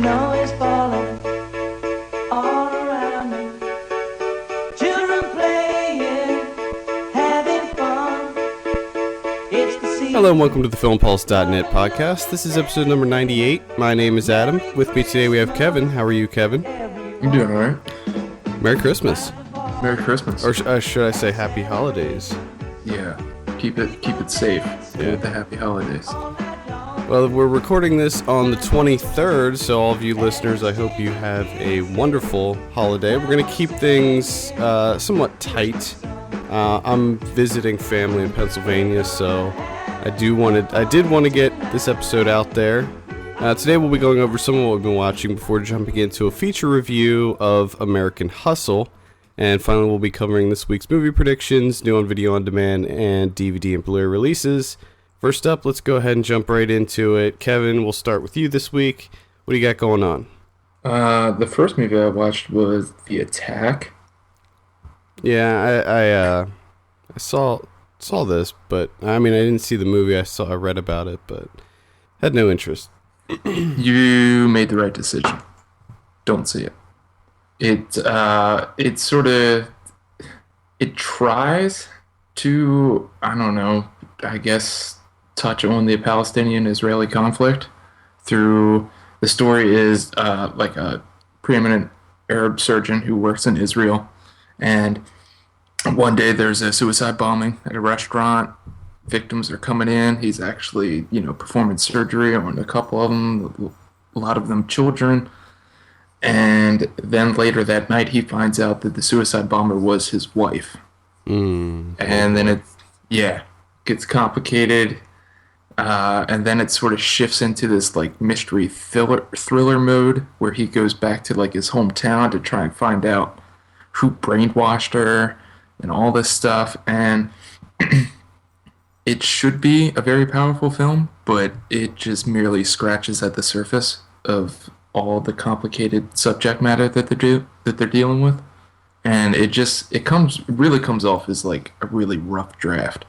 Snow is falling all around me. Children playing, having fun. It's the season. Hello and welcome to the FilmPulse.net podcast. This is episode number 98. My name is Adam. With me today we have Kevin. How are you, Kevin? I'm doing alright. Merry Christmas. Merry Christmas. Or should I say Happy Holidays? Yeah. Keep it safe. Yeah. With the happy holidays. Well, we're recording this on the 23rd, so all of you listeners, I hope you have a wonderful holiday. We're going to keep things somewhat tight. I'm visiting family in Pennsylvania, so I did want to get this episode out there. Today we'll be going over some of what we've been watching before jumping into a feature review of American Hustle. And finally we'll be covering this week's movie predictions, new on video on demand, and DVD and Blu-ray releases. First up, let's go ahead and jump right into it. Kevin, we'll start with you this week. What do you got going on? The first movie I watched was The Attack. Yeah, I saw this, but I mean I didn't see the movie. I read about it, but had no interest. You made the right decision. Don't see it. It tries to, I don't know, I guess, touch on the Palestinian-Israeli conflict through, the story is like a preeminent Arab surgeon who works in Israel, and one day there's a suicide bombing at a restaurant. Victims are coming in. He's actually, performing surgery on a couple of them, a lot of them children. And then later that night, he finds out that the suicide bomber was his wife. And then it gets complicated. And then it sort of shifts into this like mystery thriller mode where he goes back to like his hometown to try and find out who brainwashed her and all this stuff. And it should be a very powerful film, but it just merely scratches at the surface of all the complicated subject matter that they're dealing with, and it really comes off as like a really rough draft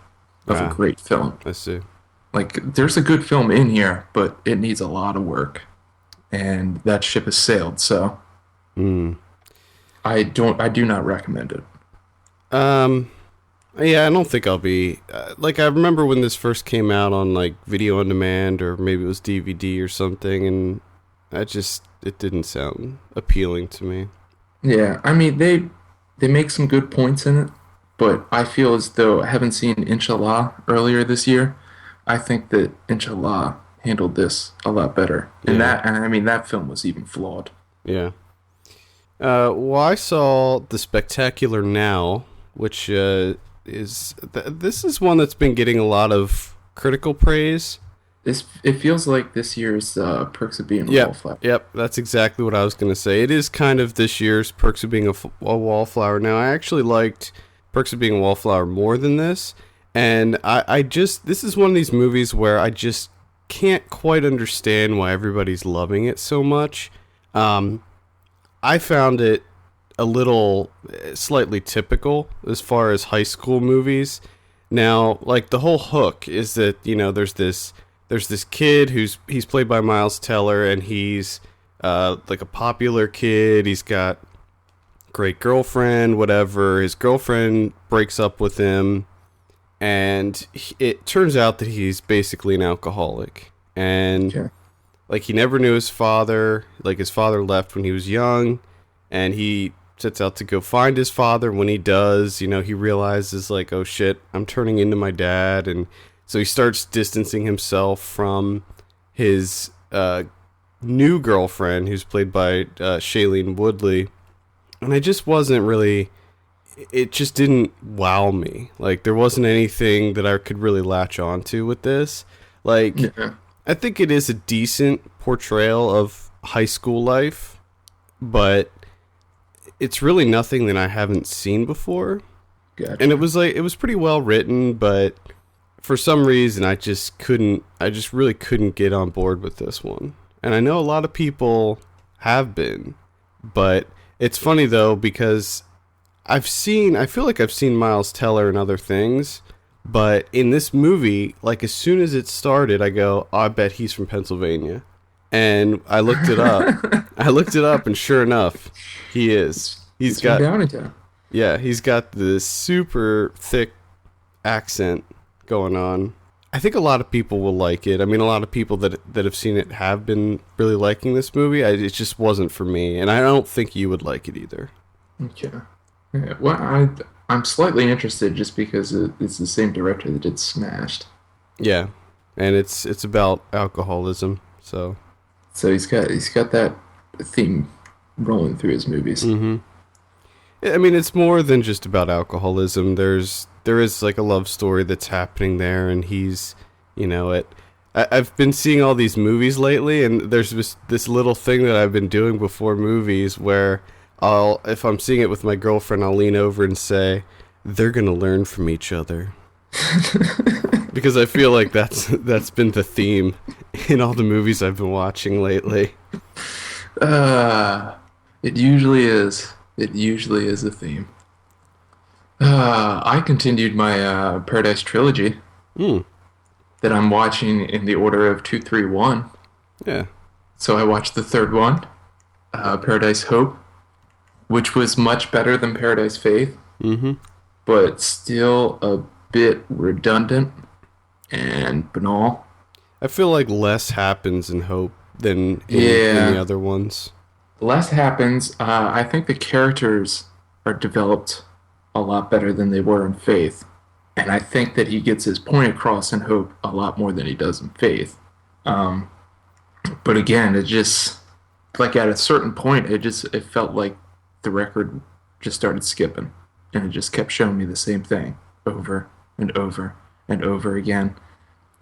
of a great film. I see. Like there's a good film in here, but it needs a lot of work, and that ship has sailed. So, I do not recommend it. Yeah, I don't think I'll be like, I remember when this first came out on like video on demand, or maybe it was DVD or something, and it didn't sound appealing to me. Yeah, I mean, they make some good points in it, but I feel as though, I haven't seen Inshallah earlier this year, I think that Inshallah handled this a lot better. And that film was even flawed. Yeah. Well, I saw The Spectacular Now, which this is one that's been getting a lot of critical praise. It feels like this year's Perks of Being a Wallflower. Yep, that's exactly what I was going to say. It is kind of this year's Perks of Being a Wallflower. Now, I actually liked Perks of Being a Wallflower more than this, and this is one of these movies where I just can't quite understand why everybody's loving it so much. I found it a little slightly typical as far as high school movies. Now, like, the whole hook is that, there's this kid he's played by Miles Teller, and he's like a popular kid. He's got great girlfriend, whatever. His girlfriend breaks up with him, and it turns out that he's basically an alcoholic. And like, he never knew his father. Like, his father left when he was young, and he sets out to go find his father. When he does, he realizes like, oh shit, I'm turning into my dad. And so he starts distancing himself from his new girlfriend, who's played by Shailene Woodley. And it just wasn't really, it just didn't wow me. Like, there wasn't anything that I could really latch onto with this. Like, I think it is a decent portrayal of high school life, but it's really nothing that I haven't seen before. Gotcha. And it was pretty well written, but for some reason I just really couldn't get on board with this one. And I know a lot of people have been, but it's funny though, because I feel like I've seen Miles Teller in other things, but in this movie, like, as soon as it started, I go, oh, I bet he's from Pennsylvania. And I looked it up. And sure enough, he is. He's It's got from Downingtown. Yeah, he's got this super thick accent going on. I think a lot of people will like it. I mean, a lot of people that have seen it have been really liking this movie. It just wasn't for me, and I don't think you would like it either. Okay. Yeah, well, I'm slightly interested just because it's the same director that did Smashed. Yeah, and it's about alcoholism. So he's got that theme rolling through his movies. Mm-hmm. I mean, it's more than just about alcoholism. There is like a love story that's happening there, and he's, I've been seeing all these movies lately, and there's this little thing that I've been doing before movies where if I'm seeing it with my girlfriend, I'll lean over and say, they're gonna learn from each other. Because I feel like that's been the theme in all the movies I've been watching lately. It usually is. It usually is a theme. I continued my Paradise Trilogy that I'm watching in the order of 2, 3, 1. Yeah. So I watched the third one, Paradise Hope, which was much better than Paradise Faith, but still a bit redundant and banal. I feel like less happens in Hope than in the other ones. Less happens. I think the characters are developed a lot better than they were in Faith. And I think that he gets his point across in Hope a lot more than he does in Faith. But again, it just, like at a certain point, it felt like the record just started skipping. And it just kept showing me the same thing over and over and over again.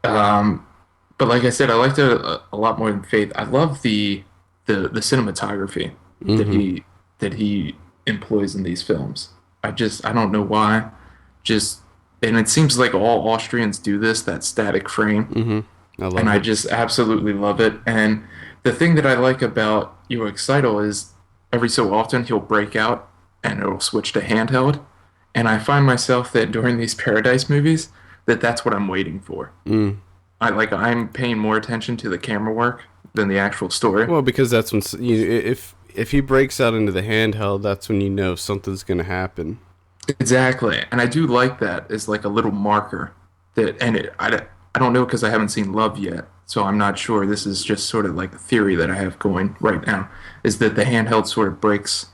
But like I said, I liked it a lot more than Faith. I love the cinematography that he employs in these films. I don't know why. And it seems like all Austrians do this, that static frame. I just absolutely love it. And the thing that I like about Jörg Seidel is every so often he'll break out and it'll switch to handheld. And I find myself that during these Paradise movies, that's what I'm waiting for. I'm paying more attention to the camera work than the actual story. Well, because that's when if he breaks out into the handheld, that's when you know something's going to happen. Exactly, and I do like that as like a little marker I don't know because I haven't seen Love yet, so I'm not sure. This is just sort of like a theory that I have going right now, is that the handheld sort of breaks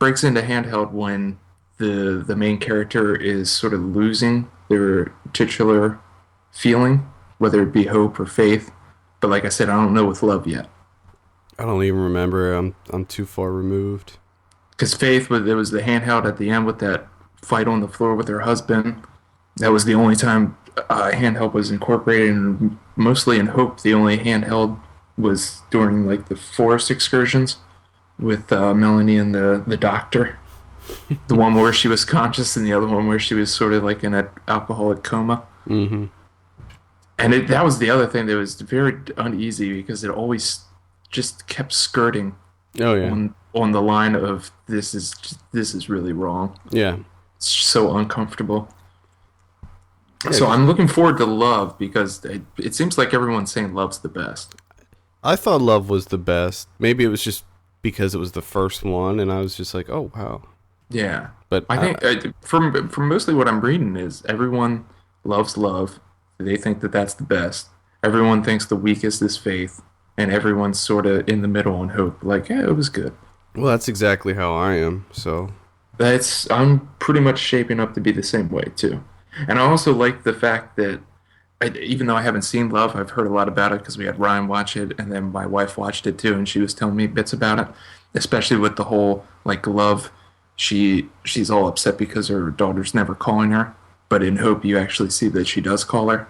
into handheld when the main character is sort of losing their titular feeling, whether it be hope or faith. But like I said, I don't know with Love yet. I don't even remember. I'm too far removed. Because Faith, there was the handheld at the end with that fight on the floor with her husband. That was the only time handheld was incorporated, and mostly in Hope, the only handheld was during like the forest excursions with Melanie and the doctor. The one where she was conscious, and the other one where she was sort of like in an alcoholic coma. Mm-hmm. And that was the other thing that was very uneasy because it always just kept skirting on the line of this is really wrong. Yeah. It's so uncomfortable. Yeah, so I'm looking forward to Love because it seems like everyone's saying Love's the best. I thought Love was the best. Maybe it was just because it was the first one and I was just like, oh, wow. Yeah. But I think from mostly what I'm reading is everyone loves Love. They think that that's the best. Everyone thinks the weakest is Faith, and everyone's sort of in the middle on Hope. Like, yeah, it was good. Well, that's exactly how I am. So I'm pretty much shaping up to be the same way too. And I also like the fact that even though I haven't seen Love, I've heard a lot about it because we had Ryan watch it, and then my wife watched it too, and she was telling me bits about it, especially with the whole like Love. She's all upset because her daughter's never calling her. But in Hope, you actually see that she does call her.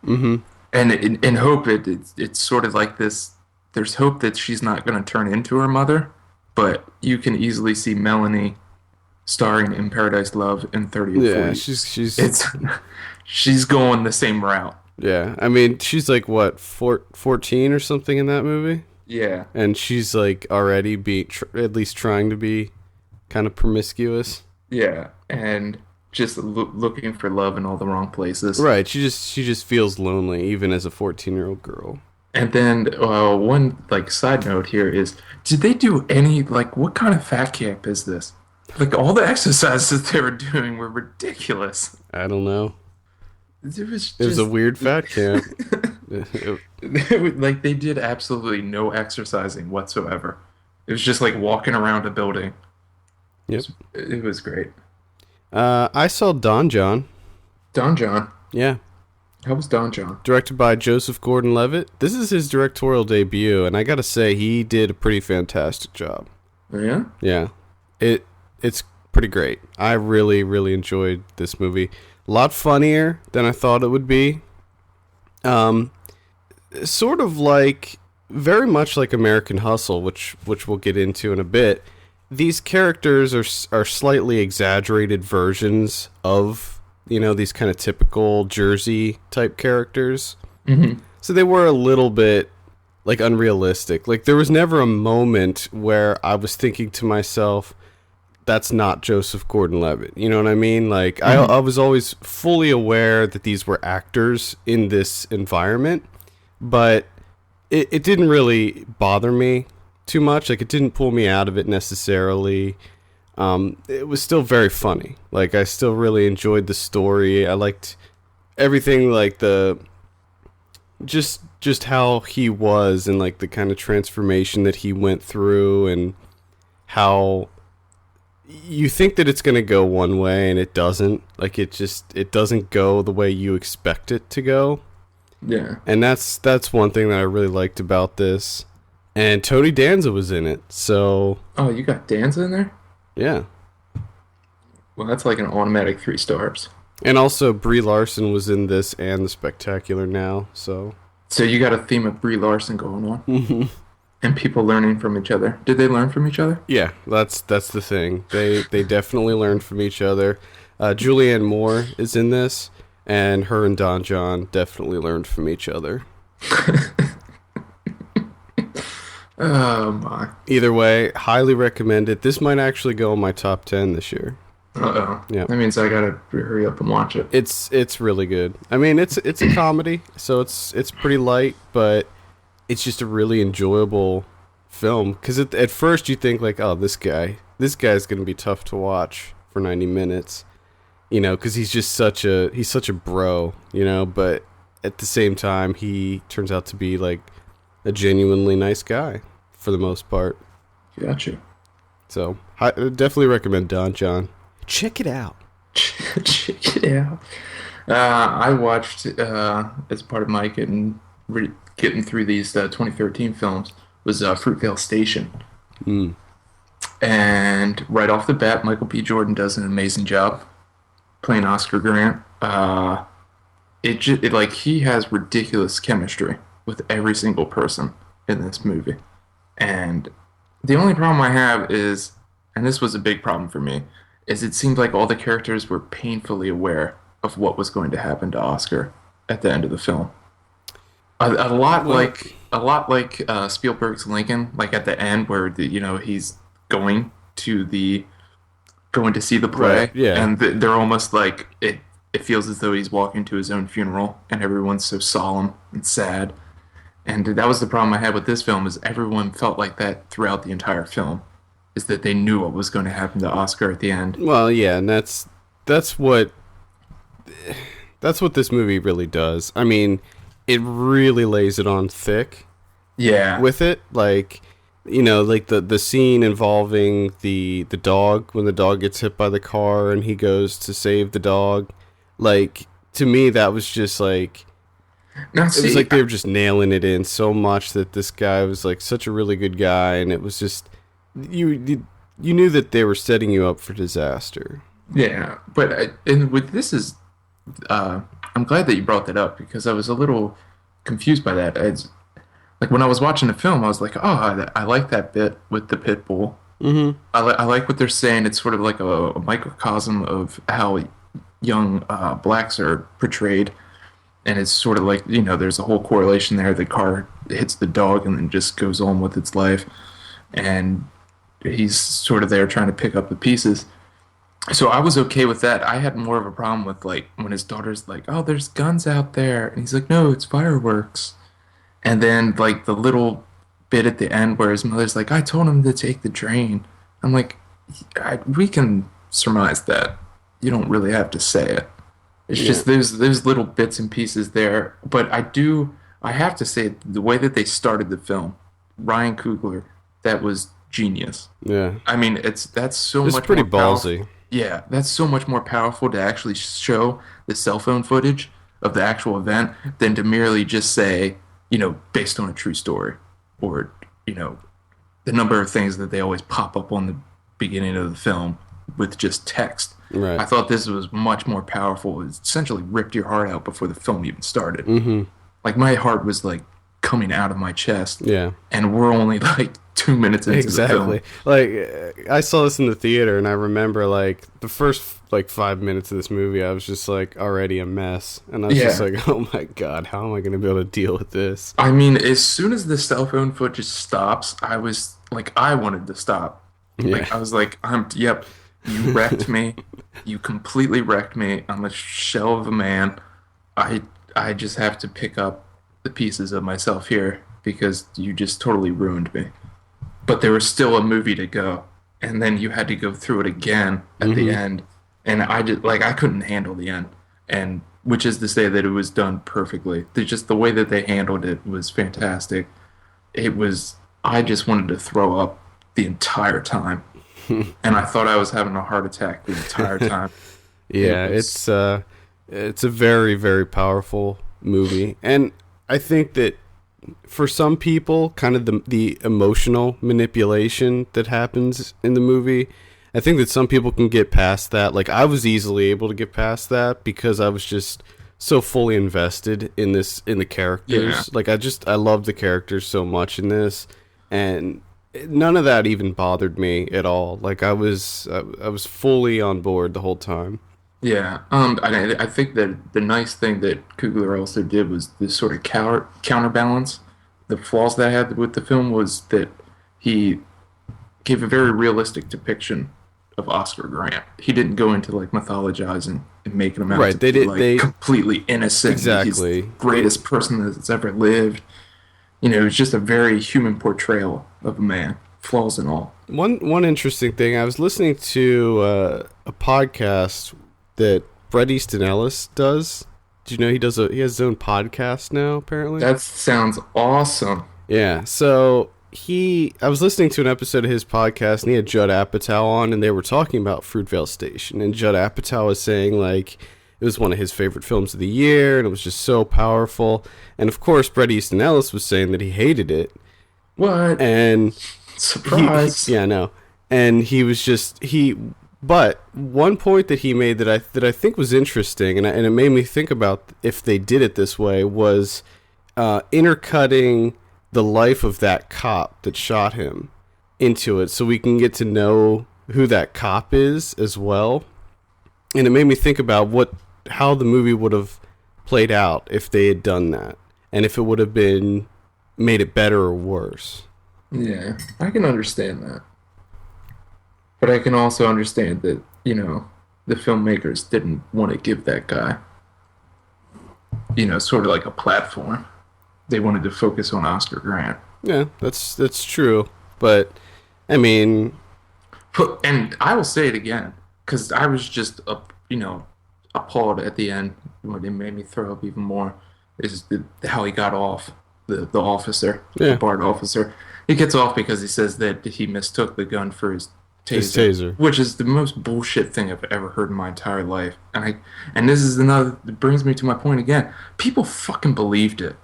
Mm-hmm. And in Hope, it's sort of like this. There's hope that she's not going to turn into her mother, but you can easily see Melanie starring in Paradise Love in 30 or 40. She's going the same route. Yeah, I mean, she's like, what, 14 or something in that movie? Yeah. And she's like already at least trying to be kind of promiscuous. Yeah, and just looking for love in all the wrong places. Right, she just feels lonely even as a 14-year-old girl. And then one like side note here is, did they do any like what kind of fat camp is this? Like all the exercises they were doing were ridiculous. I don't know. It was It was a just weird fat camp. like they did absolutely no exercising whatsoever. It was just like walking around a building. Yep. It was great. I saw Don John. Don John. Yeah. How was Don John? Directed by Joseph Gordon-Levitt. This is his directorial debut, and I gotta say, he did a pretty fantastic job. Oh, yeah? Yeah. It's pretty great. I really, really enjoyed this movie. A lot funnier than I thought it would be. Sort of like, very much like American Hustle, which we'll get into in a bit. These characters are slightly exaggerated versions of, you know, these kind of typical Jersey type characters. Mm-hmm. So they were a little bit like unrealistic. Like there was never a moment where I was thinking to myself, that's not Joseph Gordon-Levitt. You know what I mean? Like I was always fully aware that these were actors in this environment, but it didn't really bother me too much. Like it didn't pull me out of it necessarily. It was still very funny. Like I still really enjoyed the story. I liked everything, like the just how he was and like the kind of transformation that he went through, and how you think that it's going to go one way and it doesn't. Like it doesn't go the way you expect it to go. Yeah. And that's one thing that I really liked about this. And Tony Danza was in it. So, Oh, you got Danza in there? yeah. Well, that's like an automatic 3 stars. And also, Brie Larson was in this and The Spectacular Now, so... So you got a theme of Brie Larson going on. And people learning from each other. Did they learn from each other? Yeah, that's the thing. They definitely learned from each other. Julianne Moore is in this, and her and Don John definitely learned from each other. Oh, my. Either way, highly recommend it. This might actually go in my top 10 this year. Uh-oh. Yeah. That means I gotta hurry up and watch it. It's really good. I mean, it's a comedy, so it's pretty light, but it's just a really enjoyable film. Because at first you think like, oh, this guy's gonna be tough to watch for 90 minutes, you know, because he's such a bro, you know. But at the same time, he turns out to be like a genuinely nice guy for the most part. Gotcha. So I definitely recommend Don John. Check it out. Check it out. I watched as part of my getting through these 2013 films was Fruitvale Station. And right off the bat, Michael B. Jordan does an amazing job playing Oscar Grant. Like he has ridiculous chemistry with every single person in this movie. And the only problem I have is, and this was a big problem for me, is it seemed like all the characters were painfully aware of what was going to happen to Oscar at the end of the film. A lot like Spielberg's Lincoln, like at the end where he's going to see the play, Right, yeah. and they're almost like it feels as though he's walking to his own funeral, and everyone's so solemn and sad. And that was the problem I had with this film, is everyone felt like that throughout the entire film, is that they knew what was going to happen to Oscar at the end. Well, yeah, and that's what this movie really does. I mean, it really lays it on thick. Yeah. With it, like, you know, like the scene involving the dog, when the dog gets hit by the car and he goes to save the dog. Like, to me, that was just like, Now, it was like they were just nailing it in so much that this guy was like such a really good guy, and it was just you knew that they were setting you up for disaster. Yeah, but and with this is, I'm glad that you brought that up, because I was a little confused by that. It's like when I was watching the film, I was like, oh, I like that bit with the pit bull. Mm-hmm. I like what they're saying. It's sort of like a microcosm of how young blacks are portrayed. And it's sort of like, there's a whole correlation there. The car hits the dog and then just goes on with its life. And he's sort of there trying to pick up the pieces. So I was okay with that. I had more of a problem with, like, when his daughter's like, oh, there's guns out there. And he's like, no, it's fireworks. And then like the little bit at the end where his mother's like, I told him to take the train. I'm like, we can surmise that. You don't really have to say it. It's just there's little bits and pieces there. But I have to say the way that they started the film, Ryan Coogler, that was genius. Yeah. I mean, that's so much pretty more powerful. ballsy. Yeah, that's so much more powerful to actually show the cell phone footage of the actual event than to merely just say, based on a true story, or, the number of things that they always pop up on the beginning of the film with just text. Right. I thought this was much more powerful. It essentially ripped your heart out before the film even started. Mm-hmm. Like, my heart was, like, coming out of my chest. Yeah. And we're only, like, 2 minutes into the film. Like, I saw this in the theater, and I remember, like, the first, like, 5 minutes of this movie, I was just, like, already a mess. And I was just like, oh, my God, how am I going to be able to deal with this? I mean, as soon as the cell phone footage stops, I was, like, I wanted to stop. Yeah. Like, I was like, yep, you wrecked me. You completely wrecked me. I'm a shell of a man. I just have to pick up the pieces of myself here because you just totally ruined me. But there was still a movie to go, and then you had to go through it again at the end, and I couldn't handle the end, and which is to say that it was done perfectly. Just the way that they handled it was fantastic. I just wanted to throw up the entire time, and I thought I was having a heart attack the entire time. Yeah, it's a very, very powerful movie, and I think that for some people, kind of the emotional manipulation that happens in the movie, I think that some people can get past that. Like, I was easily able to get past that because I was just so fully invested in the characters. Yeah. Like, I loved the characters so much in this, and none of that even bothered me at all. Like, I was fully on board the whole time. Yeah, I think that the nice thing that Coogler also did was this sort of counterbalance. The flaws that I had with the film was that he gave a very realistic depiction of Oscar Grant. He didn't go into like mythologizing and making him out to be completely innocent. Exactly. He's the greatest person that's ever lived. It was just a very human portrayal of a man, flaws and all. One interesting thing, I was listening to a podcast that Bret Easton Ellis does. Do you know he has his own podcast now, apparently? That sounds awesome. Yeah, so I was listening to an episode of his podcast, and he had Judd Apatow on, and they were talking about Fruitvale Station, and Judd Apatow was saying, like, it was one of his favorite films of the year, and it was just so powerful, and of course, Bret Easton Ellis was saying that he hated it. What? And surprise. Yeah, no. And he was just, but one point that he made that I think was interesting, and it made me think about if they did it this way, was intercutting the life of that cop that shot him into it, so we can get to know who that cop is as well. And it made me think about how the movie would have played out if they had done that, and if it would have made it better or worse. Yeah, I can understand that. But I can also understand that, the filmmakers didn't want to give that guy, sort of like a platform. They wanted to focus on Oscar Grant. Yeah, that's true. But, I mean... And I will say it again, because I was just, appalled at the end. What it made me throw up even more is how he got off, the officer, the BART officer. He gets off because he says that he mistook the gun for his taser, which is the most bullshit thing I've ever heard in my entire life. And this is it brings me to my point again. People fucking believed it.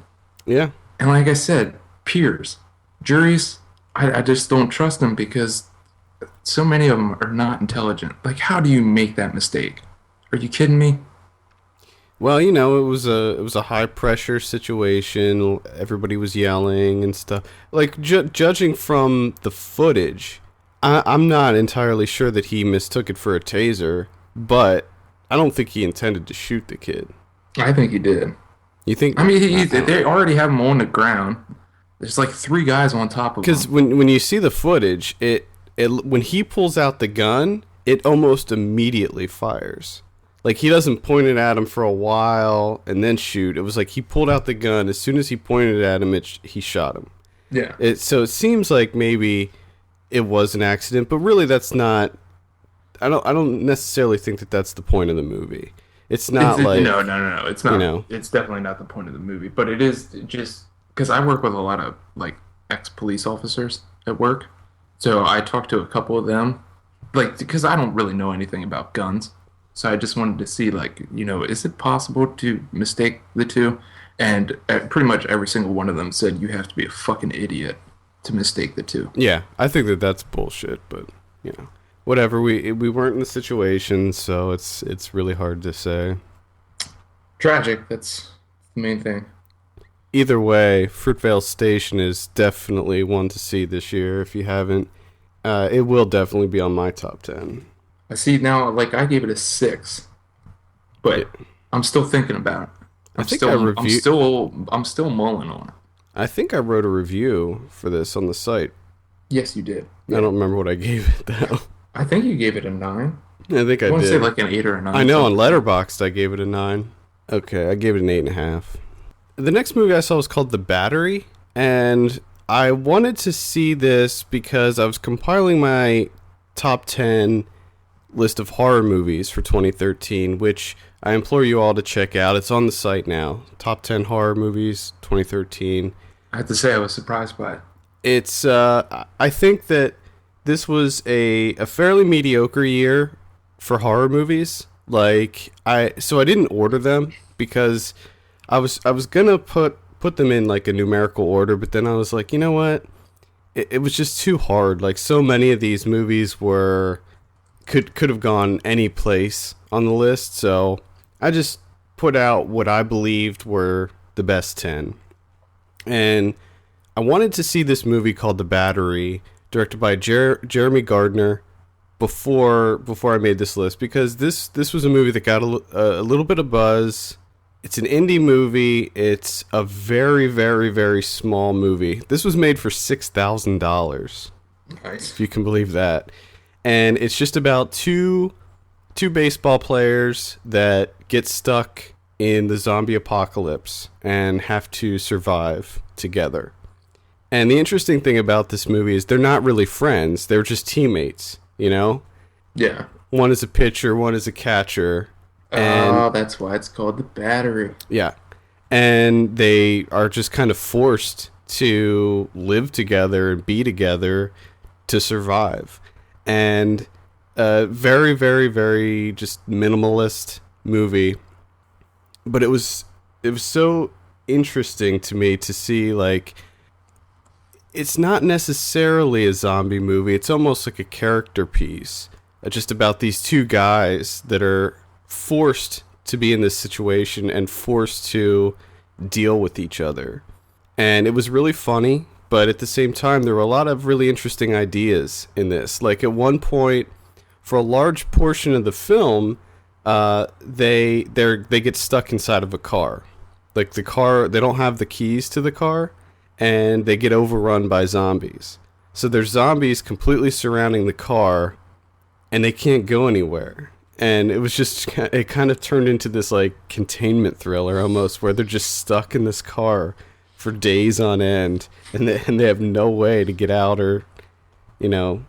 Yeah. And like I said, peers, juries, I just don't trust them because so many of them are not intelligent. Like, how do you make that mistake? Are you kidding me? Well, it was a high pressure situation. Everybody was yelling and stuff. Like, judging from the footage, I'm not entirely sure that he mistook it for a taser, but I don't think he intended to shoot the kid. I think he did. You think? I mean, they already have him on the ground. There's like 3 guys on top of him. Because when you see the footage, when he pulls out the gun, it almost immediately fires. Like, he doesn't point it at him for a while and then shoot. It was like he pulled out the gun. As soon as he pointed at him, he shot him. Yeah. So it seems like maybe it was an accident, but really that's not... I don't necessarily think that that's the point of the movie. It's not No. It's not. You know, it's definitely not the point of the movie. But it is just... Because I work with a lot of, like, ex-police officers at work. So I talked to a couple of them. Like, because I don't really know anything about guns. So I just wanted to see, like, you know, is it possible to mistake the two? And pretty much every single one of them said you have to be a fucking idiot to mistake the two. Yeah, I think that that's bullshit, but, you know, whatever. We weren't in the situation, so it's really hard to say. Tragic, that's the main thing. Either way, Fruitvale Station is definitely one to see this year. If you haven't, it will definitely be on my top 10. I see now, like, I gave it a 6, but Yeah. I'm still thinking about it. I'm still mulling on it. I think I wrote a review for this on the site. Yes, you did. I don't remember what I gave it, though. I think you gave it a 9. I think I want to say did. like an 8 or a 9. I know, on Letterboxd I gave it a 9. Okay, I gave it an 8.5. The next movie I saw was called The Battery, and I wanted to see this because I was compiling my top 10 list of horror movies for 2013, which I implore you all to check out. It's on the site now. Top 10 horror movies 2013. I have to say I was surprised by it. It's I think that this was a fairly mediocre year for horror movies. Like, I didn't order them because I was gonna put them in like a numerical order, but then I was like, you know what? It was just too hard. Like, so many of these movies could have gone any place on the list, so I just put out what I believed were the best 10. And I wanted to see this movie called The Battery, directed by Jeremy Gardner, before I made this list, because this was a movie that got a little bit of buzz. It's an indie movie. It's a very, very, very small movie. This was made for $6,000. Nice. If you can believe that. And it's just about two baseball players that get stuck in the zombie apocalypse and have to survive together. And the interesting thing about this movie is they're not really friends. They're just teammates, you know? Yeah. One is a pitcher, one is a catcher. And that's why it's called The Battery. yeah. And they are just kind of forced to live together and be together to survive. And very, very, very just minimalist movie. But it was so interesting to me to see, like, it's not necessarily a zombie movie. It's almost like a character piece, just about these two guys that are forced to be in this situation and forced to deal with each other. And it was really funny, but at the same time, there were a lot of really interesting ideas in this. Like, at one point, for a large portion of the film, they get stuck inside of a car. Like, the car, they don't have the keys to the car, and they get overrun by zombies. So there's zombies completely surrounding the car, and they can't go anywhere. And it was just, it kind of turned into this, like, containment thriller almost, where they're just stuck in this car for days on end, and they have no way to get out, or, you know,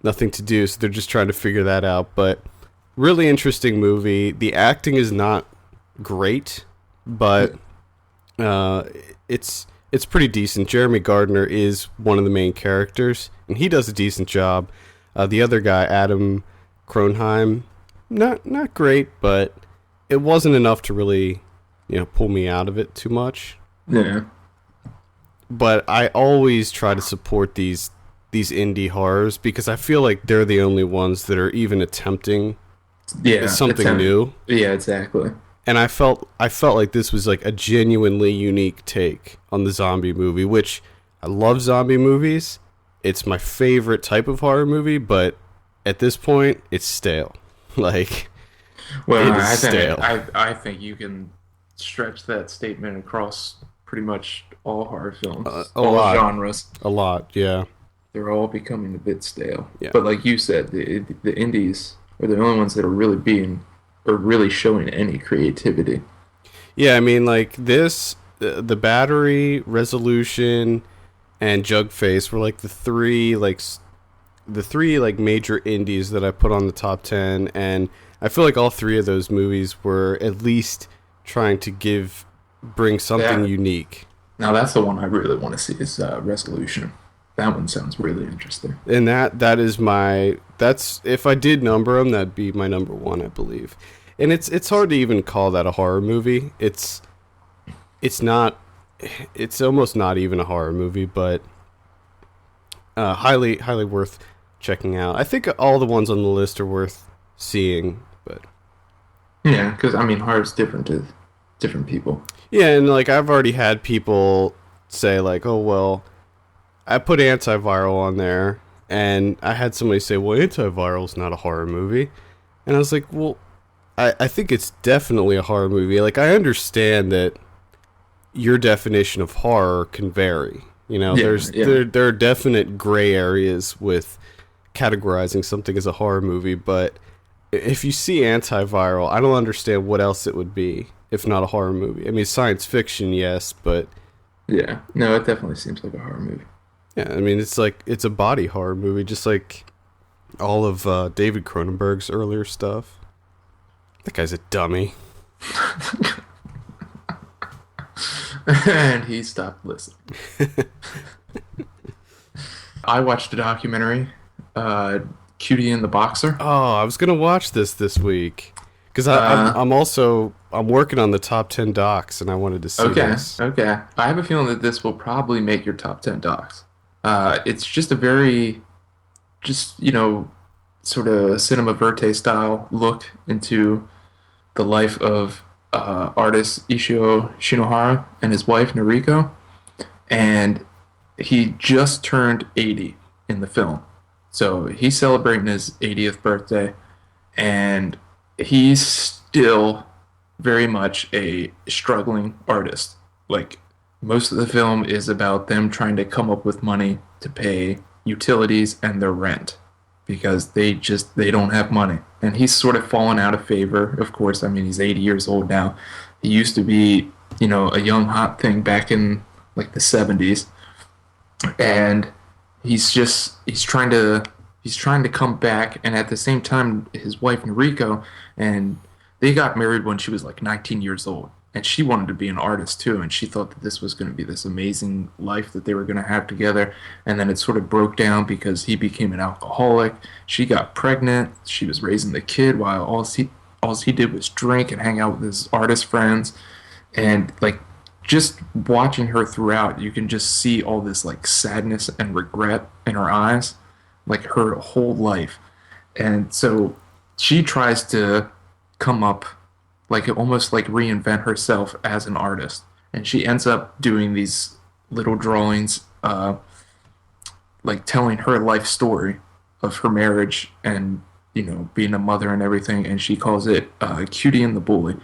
nothing to do, so they're just trying to figure that out. But really interesting movie. The acting is not great, but it's pretty decent. Jeremy Gardner is one of the main characters, and he does a decent job. The other guy, Adam Kronheim, not great, but it wasn't enough to really, you know, pull me out of it too much. Yeah. But I always try to support these indie horrors because I feel like they're the only ones that are even attempting something new. Yeah, exactly. And I felt like this was like a genuinely unique take on the zombie movie, which I love zombie movies. It's my favorite type of horror movie, but at this point, it's stale. Like, well, it is stale. I think you can stretch that statement across pretty much all horror films, all genres. A lot, yeah. They're all becoming a bit stale. Yeah. But like you said, the indies are the only ones that are really being or really showing any creativity. Yeah, I mean, like this, the battery, resolution, and jug face were like the three like major indies that I put on the top 10, and I feel like all three of those movies were at least trying to bring something Yeah. unique. Now that's the one I really want to see is Resolution. That one sounds really interesting. And that's if I did number them, that'd be my number one, I believe. And it's hard to even call that a horror movie. It's not. It's almost not even a horror movie, but highly worth checking out. I think all the ones on the list are worth seeing, but Yeah, because I mean, horror's different to different people. yeah, and like I've already had people say like, "Oh well, I put Antiviral on there," and I had somebody say, "Well, Antiviral's not a horror movie," and I was like, "Well, I think it's definitely a horror movie. Like I understand that your definition of horror can vary. You know, Yeah, yeah. there are definite gray areas with categorizing something as a horror movie, but if you see Antiviral, I don't understand what else it would be if not a horror movie. I mean, science fiction, yes, but Yeah, no, it definitely seems like a horror movie. yeah, I mean, it's a body horror movie, just like all of David Cronenberg's earlier stuff. That guy's a dummy. And he stopped listening. I watched a documentary, Cutie and the Boxer. Oh, I was gonna watch this week because I'm working on the top 10 docs, and I wanted to see Okay, this. okay. I have a feeling that this will probably make your top 10 docs. It's just a very, sort of cinema verte style look into the life of artist Ishio Shinohara and his wife Noriko. And he just turned 80 in the film. So he's celebrating his 80th birthday, and he's still very much a struggling artist. Like, most of the film is about them trying to come up with money to pay utilities and their rent because they don't have money. And he's sort of fallen out of favor. Of course, I mean, he's 80 years old now. He used to be, a young hot thing back in like the 70s. And he's trying to come back, and at the same time his wife Noriko, and they got married when she was like 19 years old, and she wanted to be an artist too, and she thought that this was going to be this amazing life that they were going to have together. And then it sort of broke down because he became an alcoholic. She got pregnant, she was raising the kid while all he did was drink and hang out with his artist friends. And like, just watching her throughout, you can just see all this like sadness and regret in her eyes, like her whole life. And so she tries to come up, like almost like reinvent herself as an artist. And she ends up doing these little drawings, like telling her life story of her marriage and, being a mother and everything. And she calls it Cutie and the Bully.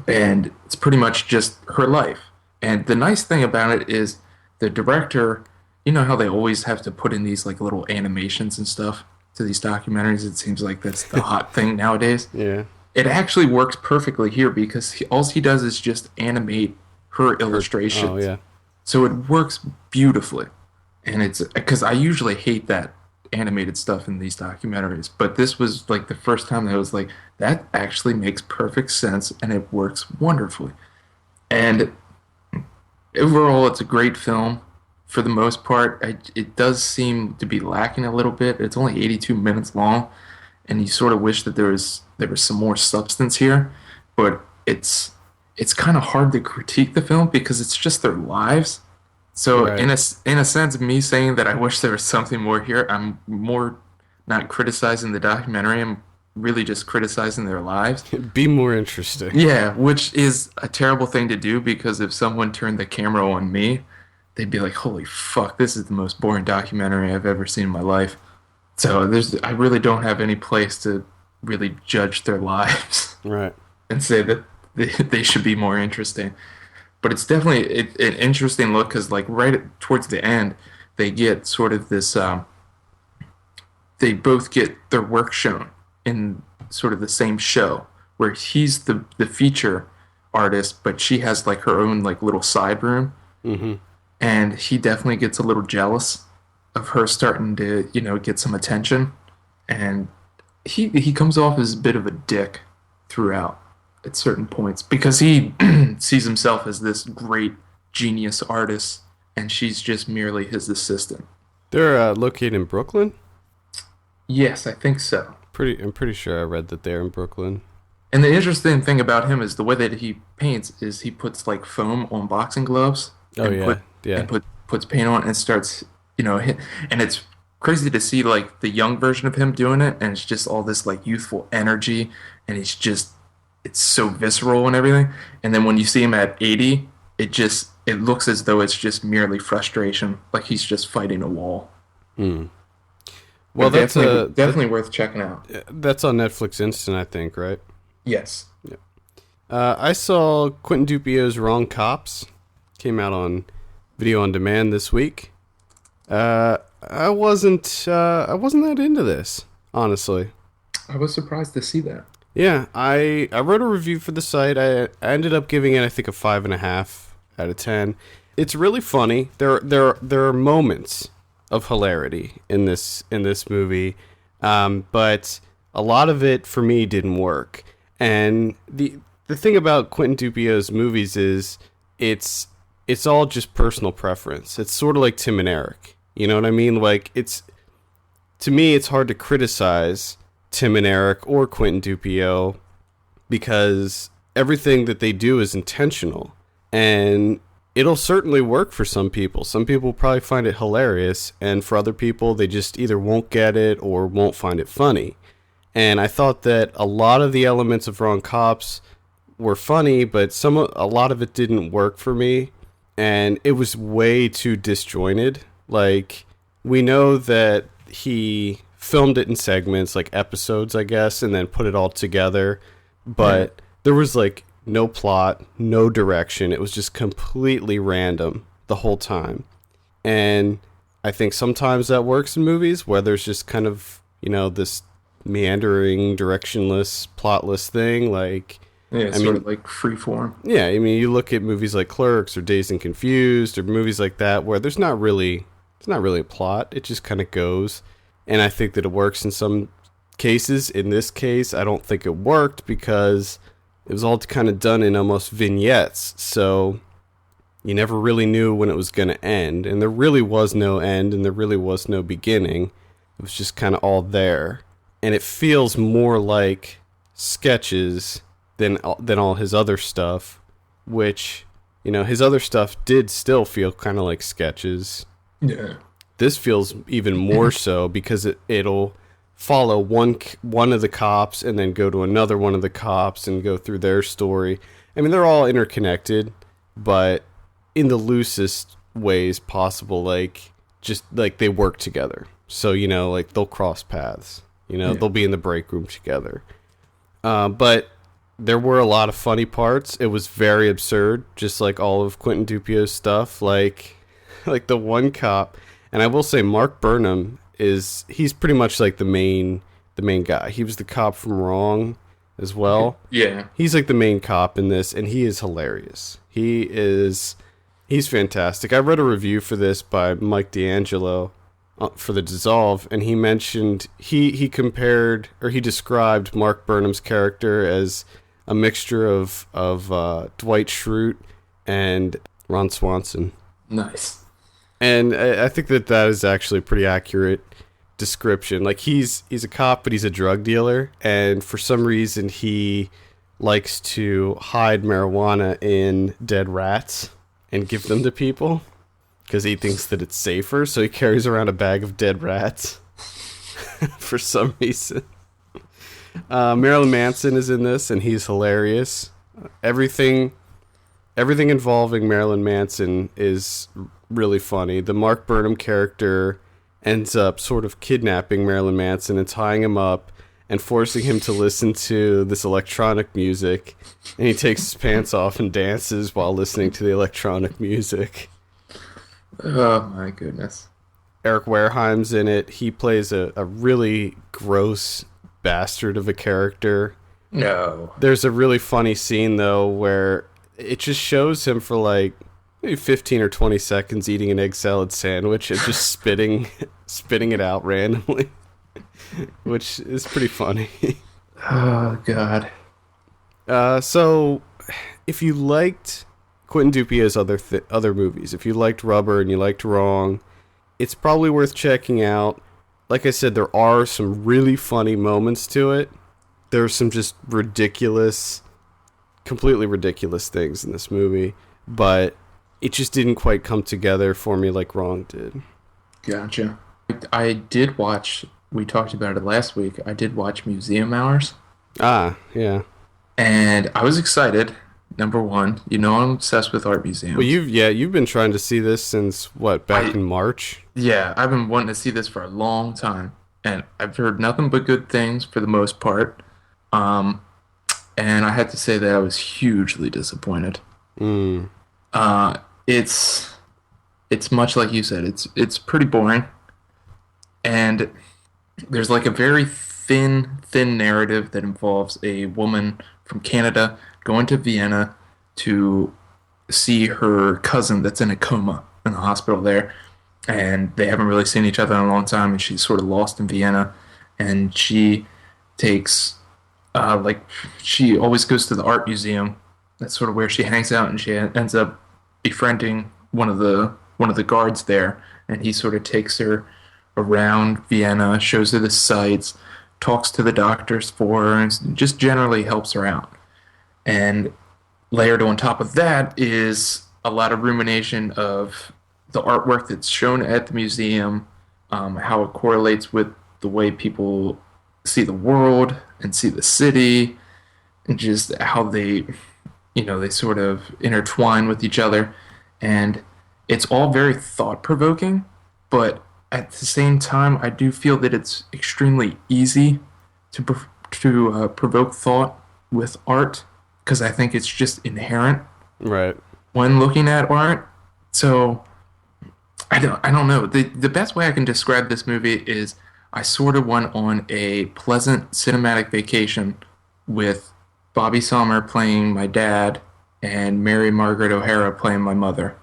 And it's pretty much just her life. And the nice thing about it is the director, you know how they always have to put in these like little animations and stuff to these documentaries? It seems like that's the hot thing nowadays. Yeah. It actually works perfectly here because all he does is just animate her illustrations. Oh yeah. So it works beautifully. And it's because I usually hate that animated stuff in these documentaries, but this was like the first time that I was like, that actually makes perfect sense and it works wonderfully. And overall, it's a great film for the most part. It does seem to be lacking a little bit. It's only 82 minutes long, and you sort of wish that there was some more substance here. But it's kind of hard to critique the film because it's just their lives. So Right. in a sense, me saying that I wish there was something more here, I'm more not criticizing the documentary. I'm really just criticizing their lives. Be more interesting. Yeah, which is a terrible thing to do because if someone turned the camera on me, they'd be like, "Holy fuck, this is the most boring documentary I've ever seen in my life." So I really don't have any place to really judge their lives Right. and say that they should be more interesting. But it's definitely an interesting look because, like, towards the end, they get sort of this. They both get their work shown in sort of the same show where he's the feature artist, but she has like her own like little side room, and he definitely gets a little jealous of her starting to get some attention, and he comes off as a bit of a dick throughout at certain points because he sees himself as this great genius artist, and she's just merely his assistant. They're located in Brooklyn? Yes, I think so. I'm pretty sure I read that they're in Brooklyn. And the interesting thing about him is the way that he paints is he puts like foam on boxing gloves. Oh, yeah. And puts paint on and starts, and it's crazy to see like the young version of him doing it, and it's just all this like youthful energy, and it's so visceral and everything. And then when you see him at 80, it looks as though it's just merely frustration, like he's just fighting a wall. Well, that's definitely worth checking out. That's on Netflix Instant, I think, right? Yes. Yeah. I saw Quentin Dupieu's Wrong Cops. Came out on video on demand this week. I wasn't that into this, honestly. I was surprised to see that. Yeah, I wrote a review for the site. I ended up giving it, I think, a 5.5 out of 10. It's really funny. There are moments of hilarity in this movie, but a lot of it for me didn't work. And the thing about Quentin Dupieu's movies is it's all just personal preference. It's sort of like Tim and Eric. You know what I mean? Like to me, it's hard to criticize Tim and Eric or Quentin Dupieux because everything that they do is intentional, and it'll certainly work for some people. Some people probably find it hilarious, and for other people, they just either won't get it or won't find it funny. And I thought that a lot of the elements of Wrong Cops were funny, but a lot of it didn't work for me, and it was way too disjointed. Like, we know that he filmed it in segments, like episodes, I guess, and then put it all together, but there was like no plot, no direction. It was just completely random the whole time. And I think sometimes that works in movies where there's just kind of, this meandering, directionless, plotless thing. Like, yeah, sort of like freeform. Yeah, I mean, you look at movies like Clerks or Dazed and Confused or movies like that where it's not really a plot. It just kind of goes. And I think that it works in some cases. In this case, I don't think it worked because it was all kind of done in almost vignettes. So you never really knew when it was going to end. And there really was no end and there really was no beginning. It was just kind of all there. And it feels more like sketches than all his other stuff, which, his other stuff did still feel kind of like sketches. Yeah. This feels even more so because it'll follow one of the cops and then go to another one of the cops and go through their story. I mean, they're all interconnected, but in the loosest ways possible, like just like they work together. So, like they'll cross paths, they'll be in the break room together. But there were a lot of funny parts. It was very absurd, just like all of Quentin Dupieu's stuff. Like the one cop, and I will say Mark Burnham he's pretty much like the main guy. He was the cop from Wrong as well. Yeah. He's like the main cop in this, and he is hilarious. He's fantastic. I read a review for this by Mike D'Angelo for The Dissolve, and he mentioned he compared, or he described Mark Burnham's character as a mixture of Dwight Schrute and Ron Swanson. Nice. And I think that is actually a pretty accurate description. Like, he's a cop, but he's a drug dealer, and for some reason he likes to hide marijuana in dead rats and give them to people because he thinks that it's safer. So he carries around a bag of dead rats for some reason. Marilyn Manson is in this, and he's hilarious. Everything involving Marilyn Manson is really funny. The Mark Burnham character ends up sort of kidnapping Marilyn Manson and tying him up and forcing him to listen to this electronic music, and he takes his pants off and dances while listening to the electronic music. Oh my goodness. Eric Wareheim's in it. He plays a really gross bastard of a character. No. There's a really funny scene, though, where it just shows him for like maybe 15 or 20 seconds eating an egg salad sandwich and just spitting it out randomly, which is pretty funny. Oh, God. So, if you liked Quentin Dupier's other movies, if you liked Rubber and you liked Wrong, it's probably worth checking out. Like I said, there are some really funny moments to it. There's some just completely ridiculous things in this movie, but it just didn't quite come together for me like Wrong did. Gotcha. I did watch, we talked about it last week, I did watch Museum Hours. Ah, yeah. And I was excited. Number one, I'm obsessed with art museums. Well, you've been trying to see this since, back in March? Yeah, I've been wanting to see this for a long time. And I've heard nothing but good things for the most part. And I had to say that I was hugely disappointed. It's much like you said. It's pretty boring. And there's like a very thin narrative that involves a woman from Canada going to Vienna to see her cousin that's in a coma in the hospital there. And they haven't really seen each other in a long time, and she's sort of lost in Vienna. And she takes, she always goes to the art museum. That's sort of where she hangs out, and she ends up befriending one of the guards there. And he sort of takes her around Vienna, shows her the sights, talks to the doctors for her, and just generally helps her out. And layered on top of that is a lot of rumination of the artwork that's shown at the museum, how it correlates with the way people see the world and see the city, and just how they sort of intertwine with each other. And it's all very thought-provoking, but at the same time, I do feel that it's extremely easy to provoke thought with art, because I think it's just inherent right when looking at art. So I don't know. The best way I can describe this movie is I sort of went on a pleasant cinematic vacation with Bobby Sommer playing my dad and Mary Margaret O'Hara playing my mother.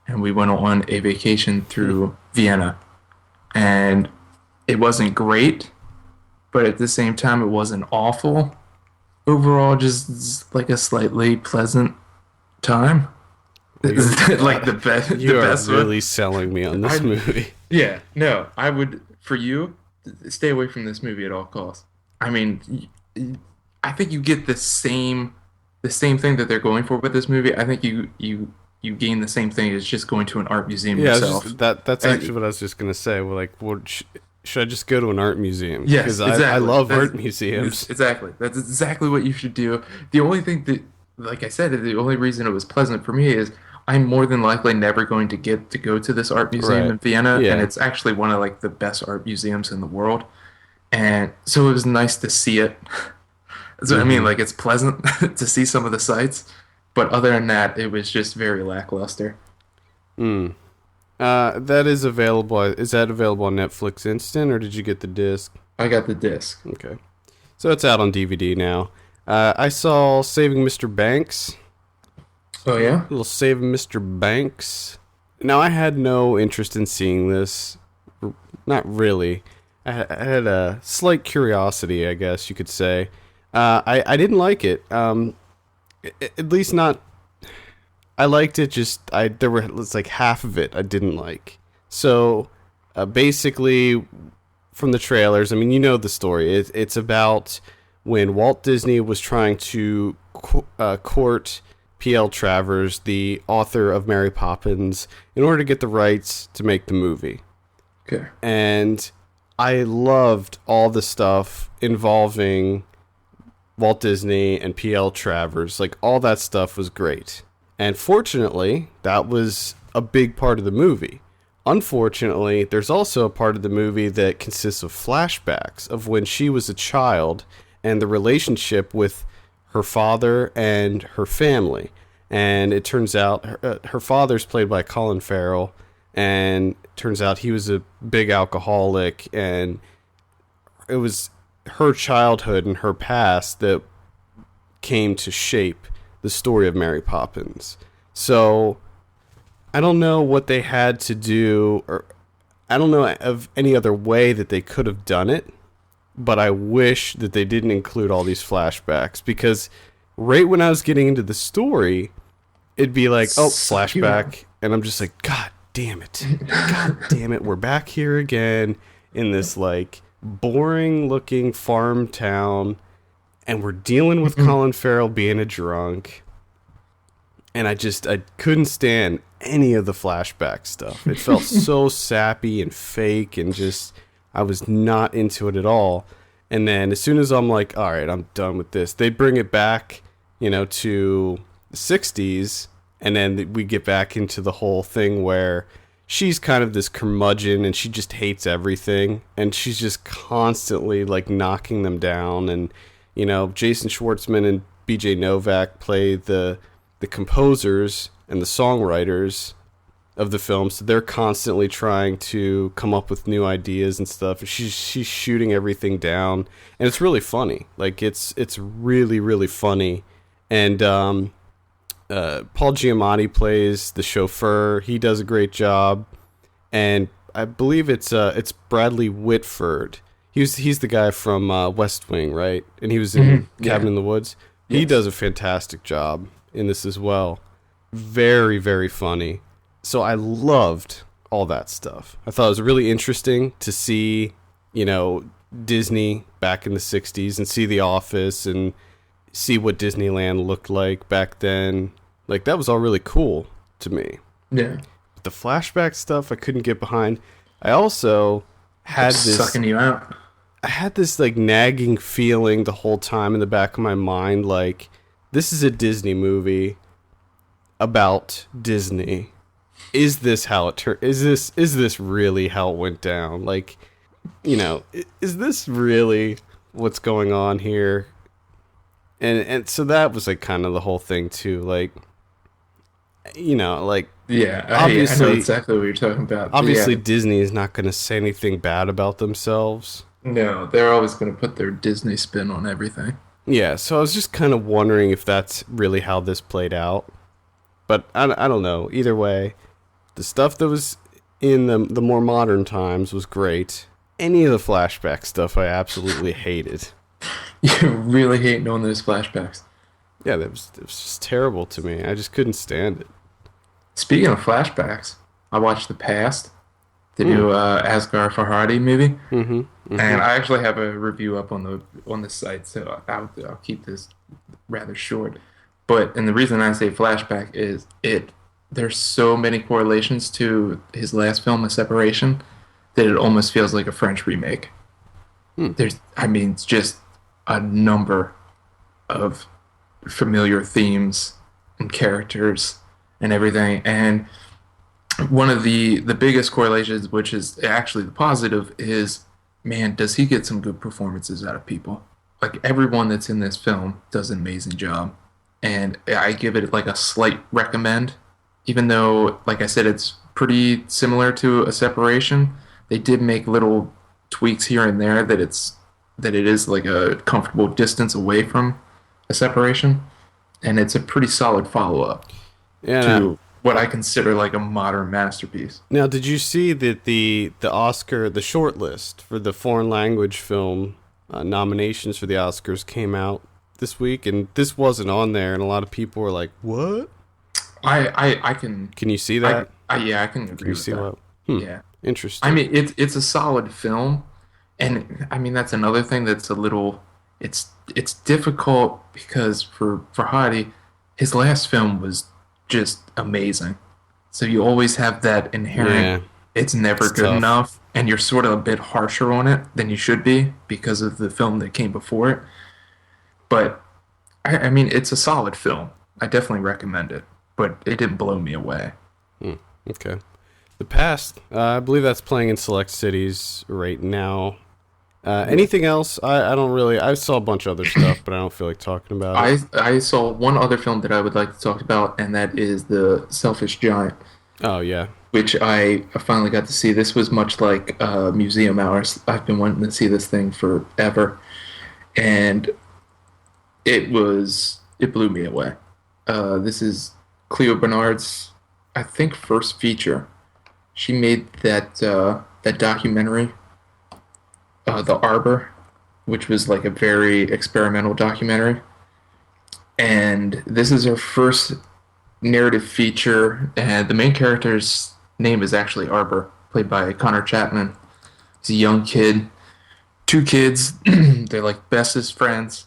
And we went on a vacation through Vienna. And it wasn't great, but at the same time it wasn't awful. Overall, just like a slightly pleasant time. Like the best. You are really selling me on this movie. Yeah, no, I would, for you, stay away from this movie at all costs. I mean, I think you get the same thing that they're going for with this movie. I think you gain the same thing as just going to an art museum yourself. That's actually what I was just gonna say. Well, like, should I just go to an art museum? Yes, because exactly. I love art museums. Exactly. That's exactly what you should do. The only thing that, like I said, the only reason it was pleasant for me is I'm more than likely never going to get to go to this art museum in Vienna, and it's actually one of like the best art museums in the world. And so it was nice to see it. So I mean, like, it's pleasant to see some of the sights, but other than that, it was just very lackluster. That is available. Is that available on Netflix Instant, or did you get the disc? I got the disc. Okay. So it's out on DVD now. I saw Saving Mr. Banks. Oh, yeah? A little Saving Mr. Banks. Now, I had no interest in seeing this. Not really. I had a slight curiosity, I guess you could say. I didn't like it. At least not... I liked it, there was like half of it I didn't like. So, basically, from the trailers, I mean, you know the story. It's about when Walt Disney was trying to court P.L. Travers, the author of Mary Poppins, in order to get the rights to make the movie. Okay. And I loved all the stuff involving Walt Disney and P.L. Travers. Like, all that stuff was great. And fortunately, that was a big part of the movie. Unfortunately, there's also a part of the movie that consists of flashbacks of when she was a child and the relationship with her father and her family. And it turns out her father's played by Colin Farrell, and it turns out he was a big alcoholic, and it was her childhood and her past that came to shape the story of Mary Poppins. So I don't know what they had to do, or I don't know of any other way that they could have done it, but I wish that they didn't include all these flashbacks, because right when I was getting into the story, it'd be like, oh, flashback, and I'm just like, God damn it. God damn it, we're back here again in this, like, boring-looking farm town, and we're dealing with Colin Farrell being a drunk, and I couldn't stand any of the flashback stuff. It felt so sappy and fake, and just, I was not into it at all. And then as soon as I'm like, all right, I'm done with this, they bring it back, you know, to the 60s, and then we get back into the whole thing where she's kind of this curmudgeon, and she just hates everything, and she's just constantly, like, knocking them down. And, you know, Jason Schwartzman and BJ Novak play the composers and the songwriters of the film, so they're constantly trying to come up with new ideas and stuff. She's shooting everything down, and it's really funny. Like, it's really, really funny. And Paul Giamatti plays the chauffeur. He does a great job. And I believe it's Bradley Whitford. He's the guy from West Wing, right? And he was in Cabin in the Woods. Yes. He does a fantastic job in this as well. Very, very funny. So I loved all that stuff. I thought it was really interesting to see, you know, Disney back in the 60s, and see The Office, and see what Disneyland looked like back then. Like, that was all really cool to me. Yeah. But the flashback stuff I couldn't get behind. I also had this... sucking you out. I had this, like, nagging feeling the whole time in the back of my mind, like, this is a Disney movie about Disney. Is this how it turned? Is this really how it went down? Like, you know, is this really what's going on here? And so that was, like, kind of the whole thing too. Like, you know, like, yeah, obviously, I know exactly what you're talking about. Obviously, yeah. Disney is not going to say anything bad about themselves. No, they're always going to put their Disney spin on everything. Yeah, so I was just kind of wondering if that's really how this played out. But I don't know. Either way, the stuff that was in the more modern times was great. Any of the flashback stuff I absolutely hated. You really hate knowing those flashbacks. Yeah, it was just terrible to me. I just couldn't stand it. Speaking of flashbacks, I watched The Past, the new Asghar Farhadi movie, and I actually have a review up on the site, so I'll keep this rather short. And the reason I say flashback is there's so many correlations to his last film, A Separation, that it almost feels like a French remake. It's just a number of familiar themes and characters and everything. And one of the biggest correlations, which is actually the positive, is, man, does he get some good performances out of people? Like, everyone that's in this film does an amazing job. And I give it, like, a slight recommend. Even though, like I said, it's pretty similar to A Separation, they did make little tweaks here and there that it is like a comfortable distance away from A Separation. And it's a pretty solid follow-up to what I consider like a modern masterpiece. Now, did you see that the Oscar, the shortlist for the foreign language film nominations for the Oscars came out this week, and this wasn't on there, and a lot of people were like, what? I can... Can you see that? Yeah, I can agree with that. Yeah. Interesting. I mean, it's a solid film, and I mean, that's another thing that's a little... It's difficult because for Hadi, his last film was just amazing. So you always have that inherent, it's never good tough enough, and you're sort of a bit harsher on it than you should be because of the film that came before it. But, I mean, it's a solid film. I definitely recommend it, but it didn't blow me away. Okay. The Past, I believe that's playing in select cities right now. Anything else? I don't really... I saw a bunch of other stuff, but I don't feel like talking about it. I saw one other film that I would like to talk about, and that is The Selfish Giant. Oh, yeah. Which I finally got to see. This was much like Museum Hours. I've been wanting to see this thing forever. and it blew me away. This is Cleo Bernard's, I think, first feature. She made that documentary, The Arbor, which was like a very experimental documentary. And this is her first narrative feature, and the main character's name is actually Arbor, played by Connor Chapman. He's a young kid, two kids, they're like bestest friends,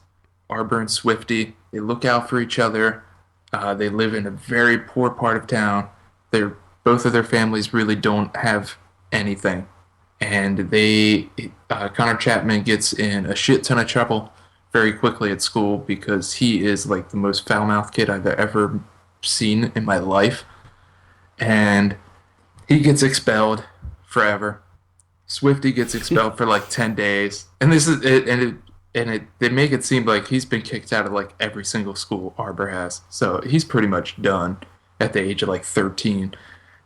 Arbor and Swifty. They look out for each other. They live in a very poor part of town. Both of their families really don't have anything, and Connor Chapman gets in a shit ton of trouble very quickly at school because he is like the most foul-mouthed kid I've ever seen in my life, and he gets expelled forever. Swifty gets expelled for like 10 days, and this is it, they make it seem like he's been kicked out of like every single school Arbor has, so he's pretty much done at the age of like 13.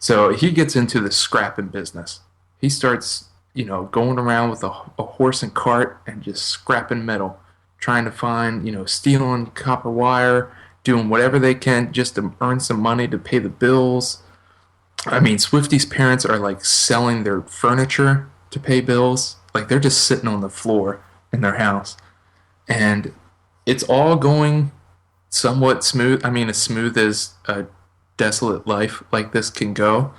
So he gets into the scrapping business. He starts, going around with a horse and cart and just scrapping metal, trying to find, stealing copper wire, doing whatever they can just to earn some money to pay the bills. I mean, Swifty's parents are like selling their furniture to pay bills. Like they're just sitting on the floor in their house. And it's all going somewhat smooth. I mean, as smooth as a desolate life like this can go.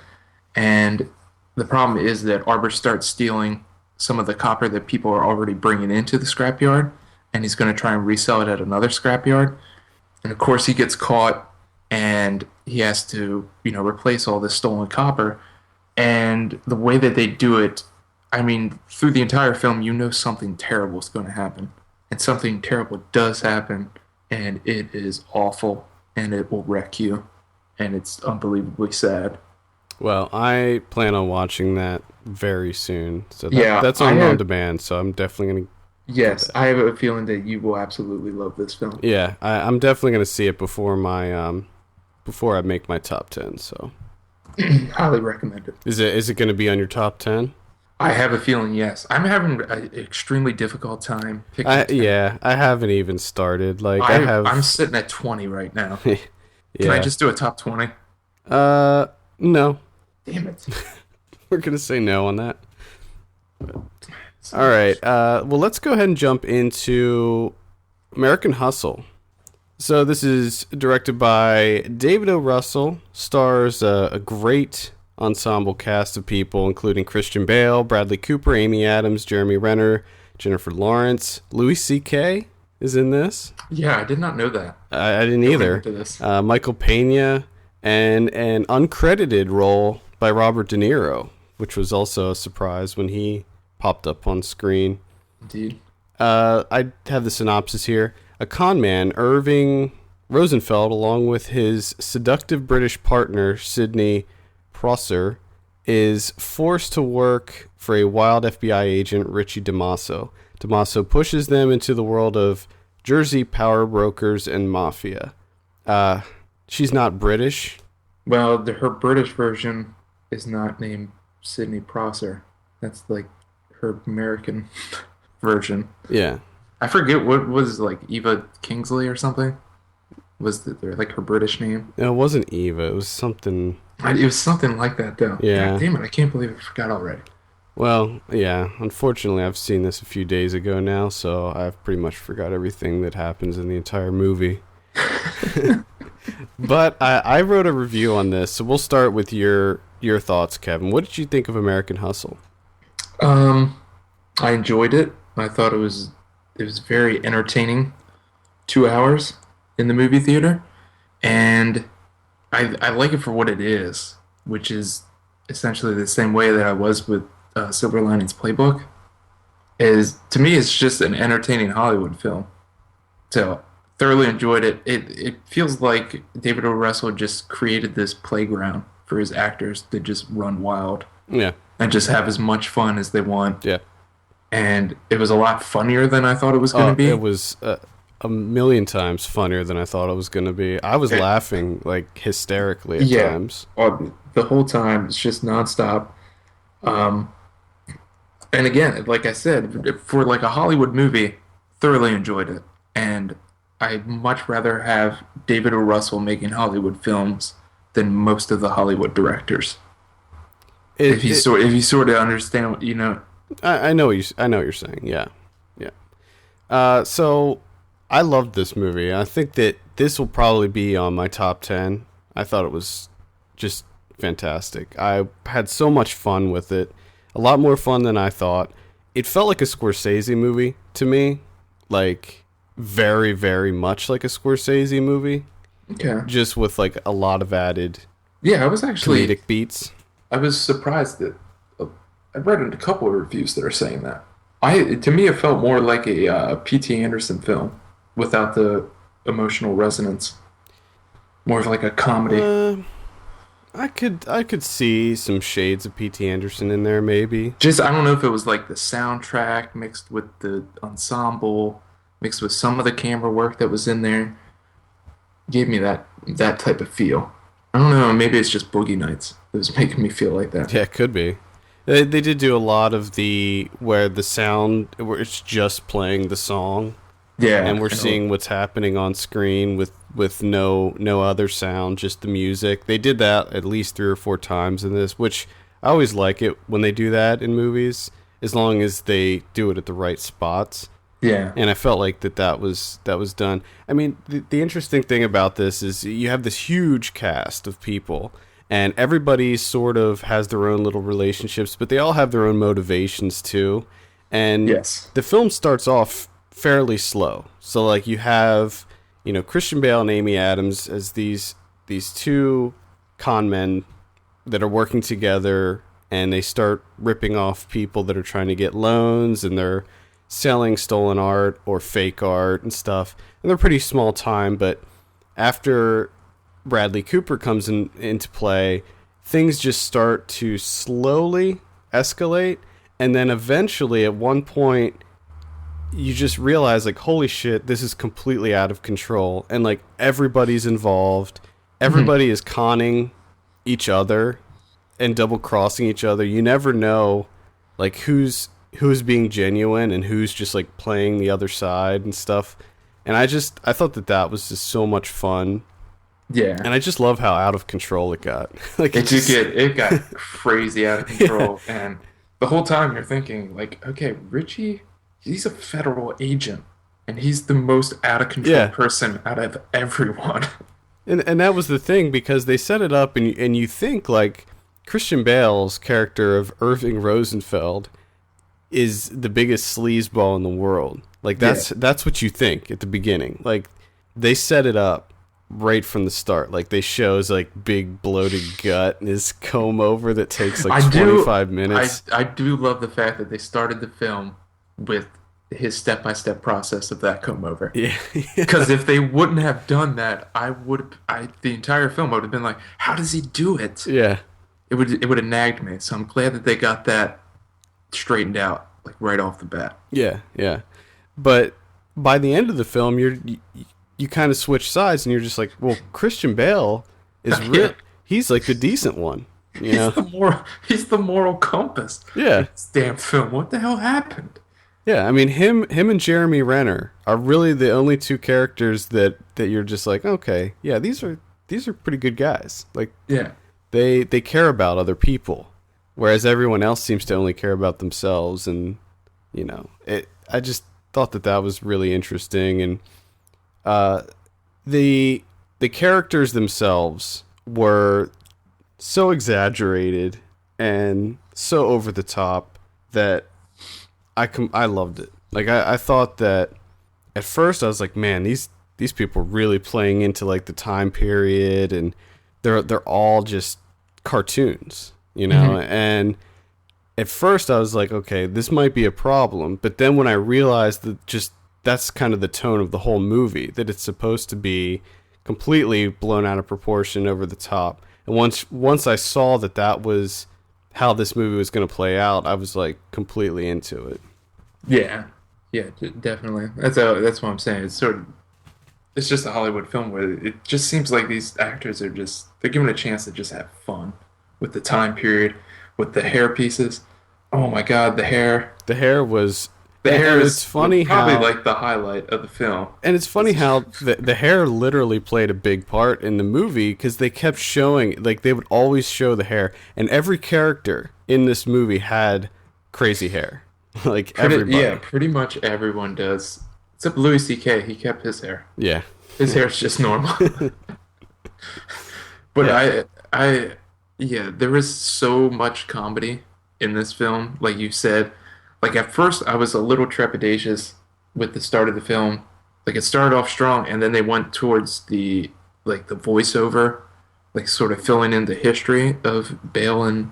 And the problem is that Arbor starts stealing some of the copper that people are already bringing into the scrapyard, and he's going to try and resell it at another scrapyard. And of course, he gets caught, and he has to, replace all this stolen copper. And the way that they do it, I mean, through the entire film, something terrible is going to happen. And something terrible does happen, and it is awful, and it will wreck you. And it's unbelievably sad. Well, I plan on watching that very soon. So that's on demand, so I'm definitely going to... Yes, I have a feeling that you will absolutely love this film. Yeah, I'm definitely going to see it before before I make my top 10, so... Highly recommend it. Is it going to be on your top 10? I have a feeling, yes. I'm having an extremely difficult time picking 10. Yeah, I haven't even started. Like I'm sitting at 20 right now. Yeah. Can I just do a top 20? No. Damn it. We're going to say no on that. All right. Well, let's go ahead and jump into American Hustle. So this is directed by David O. Russell, stars a great ensemble cast of people, including Christian Bale, Bradley Cooper, Amy Adams, Jeremy Renner, Jennifer Lawrence. Louis C.K. is in this. Yeah, I did not know that. I didn't either. Michael Pena, and an uncredited role by Robert De Niro, which was also a surprise when he popped up on screen. Indeed. I have the synopsis here. A con man, Irving Rosenfeld, along with his seductive British partner, Sidney Prosser, is forced to work for a wild FBI agent, Richie DeMasso. DeMasso pushes them into the world of Jersey power brokers and mafia. She's not British. Well, her British version is not named Sidney Prosser. That's like her American version. Yeah. I forget what was like Eva Kingsley or something. Was there like her British name? No, it wasn't Eva. It was something. It was something like that though. Yeah. God damn it! I can't believe I forgot already. Well, yeah. Unfortunately, I've seen this a few days ago now, so I've pretty much forgot everything that happens in the entire movie. But I wrote a review on this, so we'll start with your thoughts, Kevin. What did you think of American Hustle? I enjoyed it. I thought it was very entertaining. 2 hours in the movie theater, and I like it for what it is, which is essentially the same way that I was with Silver Linings Playbook. To me, it's just an entertaining Hollywood film. So thoroughly enjoyed it. It feels like David O. Russell just created this playground for his actors to just run wild. Yeah. And just have as much fun as they want. Yeah. And it was a lot funnier than I thought it was going to be. It was a million times funnier than I thought it was going to be. I was laughing like hysterically at times. The whole time. It's just nonstop. And again, like I said, for like a Hollywood movie, thoroughly enjoyed it, and I'd much rather have David O. Russell making Hollywood films than most of the Hollywood directors. It, it If you sort of understand what you know. I know I know what you're saying. Yeah, yeah. So I loved this movie. I think that this will probably be on my top 10. I thought it was just fantastic. I had so much fun with it. A lot more fun than I thought. It felt like a Scorsese movie to me. Like, very, very much like a Scorsese movie. Okay. Just with, like, a lot of added Yeah, I was actually comedic beats. I was surprised that I've read a couple of reviews that are saying that. To me, it felt more like a P.T. Anderson film without the emotional resonance. More of like a comedy. I could see some shades of P.T. Anderson in there, maybe. Just I don't know if it was like the soundtrack mixed with the ensemble, mixed with some of the camera work that was in there. Gave me that type of feel. I don't know. Maybe it's just Boogie Nights that was making me feel like that. Yeah, it could be. They did do a lot of where it's just playing the song. Yeah, And we're seeing what's happening on screen with no other sound, just the music. They did that at least 3 or 4 times in this, which I always like it when they do that in movies, as long as they do it at the right spots. Yeah. And I felt like that was done. I mean, the interesting thing about this is you have this huge cast of people, and everybody sort of has their own little relationships, but they all have their own motivations too. And Yes. the film starts off fairly slow. So like you have, Christian Bale and Amy Adams as these 2 con men that are working together, and they start ripping off people that are trying to get loans, and they're selling stolen art or fake art and stuff. And they're pretty small time, but after Bradley Cooper comes into play, things just start to slowly escalate, and then eventually at one point you just realize, like, holy shit, this is completely out of control, and like everybody's involved. Everybody is conning each other and double crossing each other. You never know like who's being genuine and who's just like playing the other side and stuff. And I thought that was just so much fun. Yeah. And I just love how out of control it got. Like It got crazy out of control. And the whole time you're thinking, like, okay, Richie, he's a federal agent, and he's the most out of control person out of everyone. And that was the thing, because they set it up, and you think, like, Christian Bale's character of Irving Rosenfeld is the biggest sleazeball in the world. Like, that's what you think at the beginning. Like, they set it up right from the start. Like, they show his, like, big bloated gut and his comb over that takes like 25 minutes. I do love the fact that they started the film with his step-by-step process of that comb over. Yeah. Because if they wouldn't have done that, the entire film would have been like, how does he do it? Yeah. It would have nagged me. So I'm glad that they got that straightened out, like, right off the bat. Yeah, yeah. But by the end of the film, you kind of switch sides, and you're just like, well, Christian Bale is real. He's like the decent one, you know? He's the moral compass. Yeah. This damn film. What the hell happened? Yeah, I mean, him and Jeremy Renner are really the only 2 characters that you're just like, okay, yeah, these are pretty good guys. Like, yeah, they care about other people, whereas everyone else seems to only care about themselves. And I just thought that was really interesting. And the characters themselves were so exaggerated and so over the top that I loved it. Like, I thought that at first I was like, man, these people are really playing into like the time period, and they're all just cartoons, And at first I was like, okay, this might be a problem. But then when I realized that that's kind of the tone of the whole movie, that it's supposed to be completely blown out of proportion, over the top. And once I saw that was how this movie was going to play out, I was like completely into it. Yeah, definitely. That's what I'm saying. It's just a Hollywood film where it just seems like these actors they're given a chance to just have fun with the time period, with the hair pieces. Oh my God, the hair. The hair was The hair and is it's funny probably how, like the highlight of the film. and it's funny how the hair literally played a big part in the movie because they kept showing, like they would always show the hair, and every character in this movie had crazy hair, like everybody. Yeah, pretty much everyone does. Except Louis C.K. He kept his hair. Yeah, His hair's just normal. But Yeah. yeah, there is so much comedy in this film. Like you said, like at first I was a little trepidatious with the start of the film. Like it started off strong, and then they went towards the like the voiceover, like sort of filling in the history of Bale and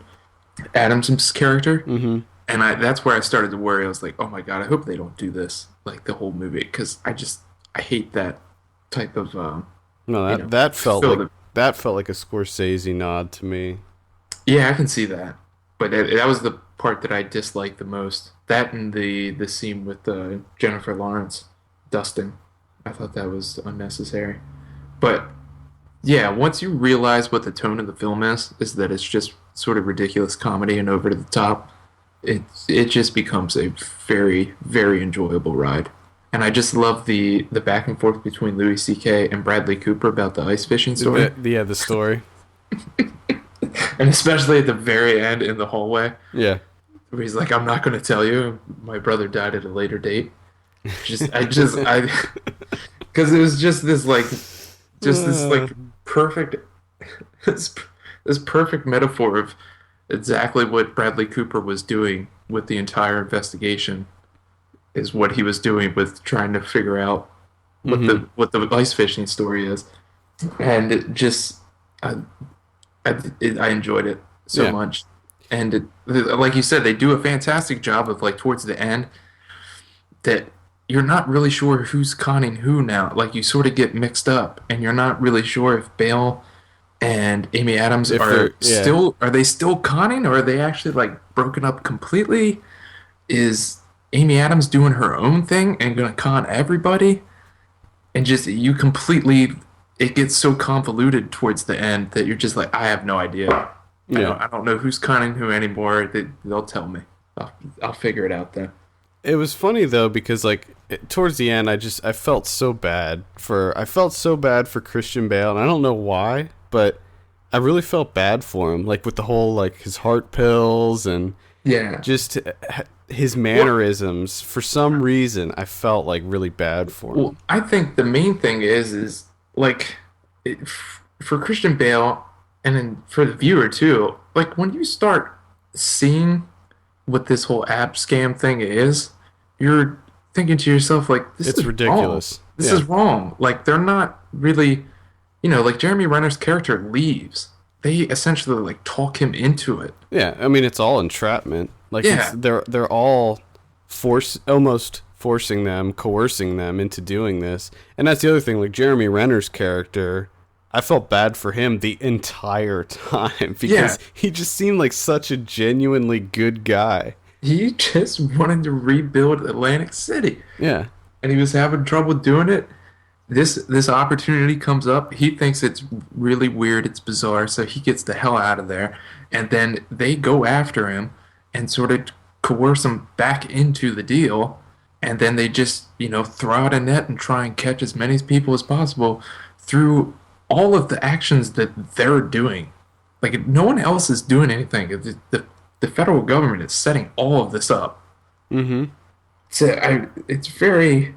Adams's character. Mm-hmm. And that's where I started to worry. I was like, oh my God, I hope they don't do this like the whole movie, because I hate that type of No, you that know, that felt fill like the- that felt like a Scorsese nod to me. yeah, I can see that. But that was the part that I disliked the most. That and the scene with Jennifer Lawrence dusting. I thought that was unnecessary. But yeah, once you realize what the tone of the film is that it's just sort of ridiculous comedy and over to the top, it just becomes a very, very enjoyable ride. And I just love the back and forth between Louis C.K. and Bradley Cooper about the ice fishing story. The story. And especially at the very end in the hallway, Yeah. where he's like, I'm not going to tell you. My brother died at a later date. Because it was just this perfect, this perfect metaphor of exactly what Bradley Cooper was doing with the entire investigation, is what he was doing with trying to figure out what the ice fishing story is, and it just I enjoyed it so much, and like you said, they do a fantastic job of like towards the end that you're not really sure who's conning who now. Like you sort of get mixed up, and you're not really sure if Bale and Amy Adams are they still conning, or are they actually like broken up completely? Is Amy Adams doing her own thing and gonna con everybody? And just it gets so convoluted towards the end that you're just like, I have no idea. Yeah. I don't know who's conning who anymore. They'll tell me. I'll figure it out then. It was funny though because towards the end I felt so bad for Christian Bale, and I don't know why, but I really felt bad for him, like with the whole like his heart pills and just his mannerisms. For some reason I felt like really bad for him. Well, I think the main thing is like for Christian Bale, and then for the viewer too, like when you start seeing what this whole app scam thing is, you're thinking to yourself like, this is ridiculous. Wrong. This is wrong. Like they're not really, like Jeremy Renner's character leaves. They essentially like talk him into it. Yeah, I mean it's all entrapment. Like they're all almost forcing them, coercing them into doing this. And that's the other thing, like Jeremy Renner's character, I felt bad for him the entire time because he just seemed like such a genuinely good guy. He just wanted to rebuild Atlantic City. Yeah. And he was having trouble doing it. This opportunity comes up. He thinks it's really weird, it's bizarre, so he gets the hell out of there. And then they go after him and sort of coerce him back into the deal. And then they just, throw out a net and try and catch as many people as possible through all of the actions that they're doing. Like, no one else is doing anything. The federal government is setting all of this up. Mm-hmm. So it's very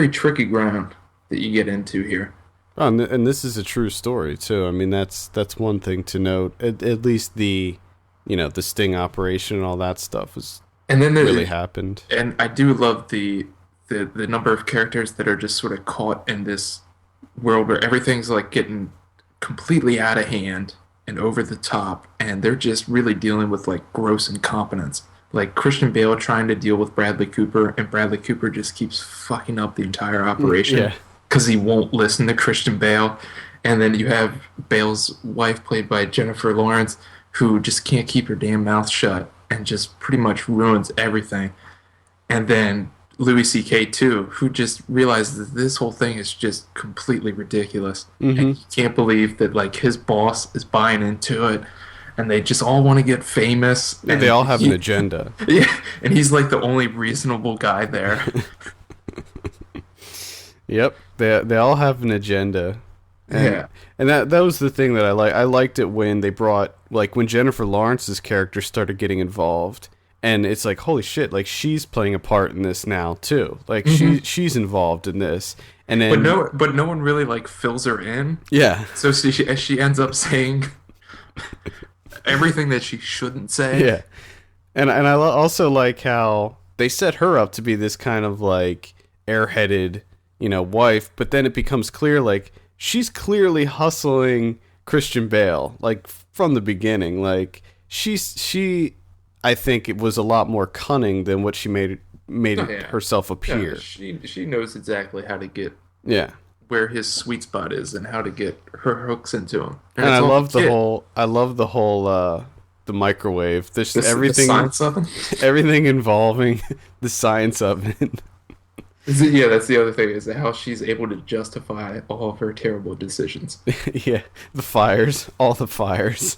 tricky ground that you get into here. Oh, and this is a true story too. I mean, that's one thing to note. At least the sting operation and all that stuff was really happened. And I do love the number of characters that are just sort of caught in this world where everything's like getting completely out of hand and over the top, and they're just really dealing with like gross incompetence. Like Christian Bale trying to deal with Bradley Cooper, and Bradley Cooper just keeps fucking up the entire operation because he won't listen to Christian Bale. And then you have Bale's wife, played by Jennifer Lawrence, who just can't keep her damn mouth shut and just pretty much ruins everything. And then Louis C.K. too, who just realizes that this whole thing is just completely ridiculous. Mm-hmm. And he can't believe that like his boss is buying into it. and they just all want to get famous. Yeah, And they all have an agenda. Yeah, and he's like the only reasonable guy there. Yep, they all have an agenda. And, Yeah. and that was the thing that I like. I liked it when they brought, like, when Jennifer Lawrence's character started getting involved, and it's like, holy shit, like, she's playing a part in this now too. Like, she's involved in this, and then But no one really like fills her in. yeah, So she ends up saying everything that she shouldn't say. yeah, and I also like how they set her up to be this kind of like airheaded, wife, but then it becomes clear like she's clearly hustling Christian Bale, like from the beginning. Like she I think it was a lot more cunning than what she made Oh, it yeah. herself appear. Yeah, she knows exactly how to get Yeah. where his sweet spot is and how to get her hooks into him. And I love the whole the microwave. There's everything The science oven? everything involving the science of it. Yeah, that's the other thing, is how she's able to justify all of her terrible decisions. Yeah, all the fires.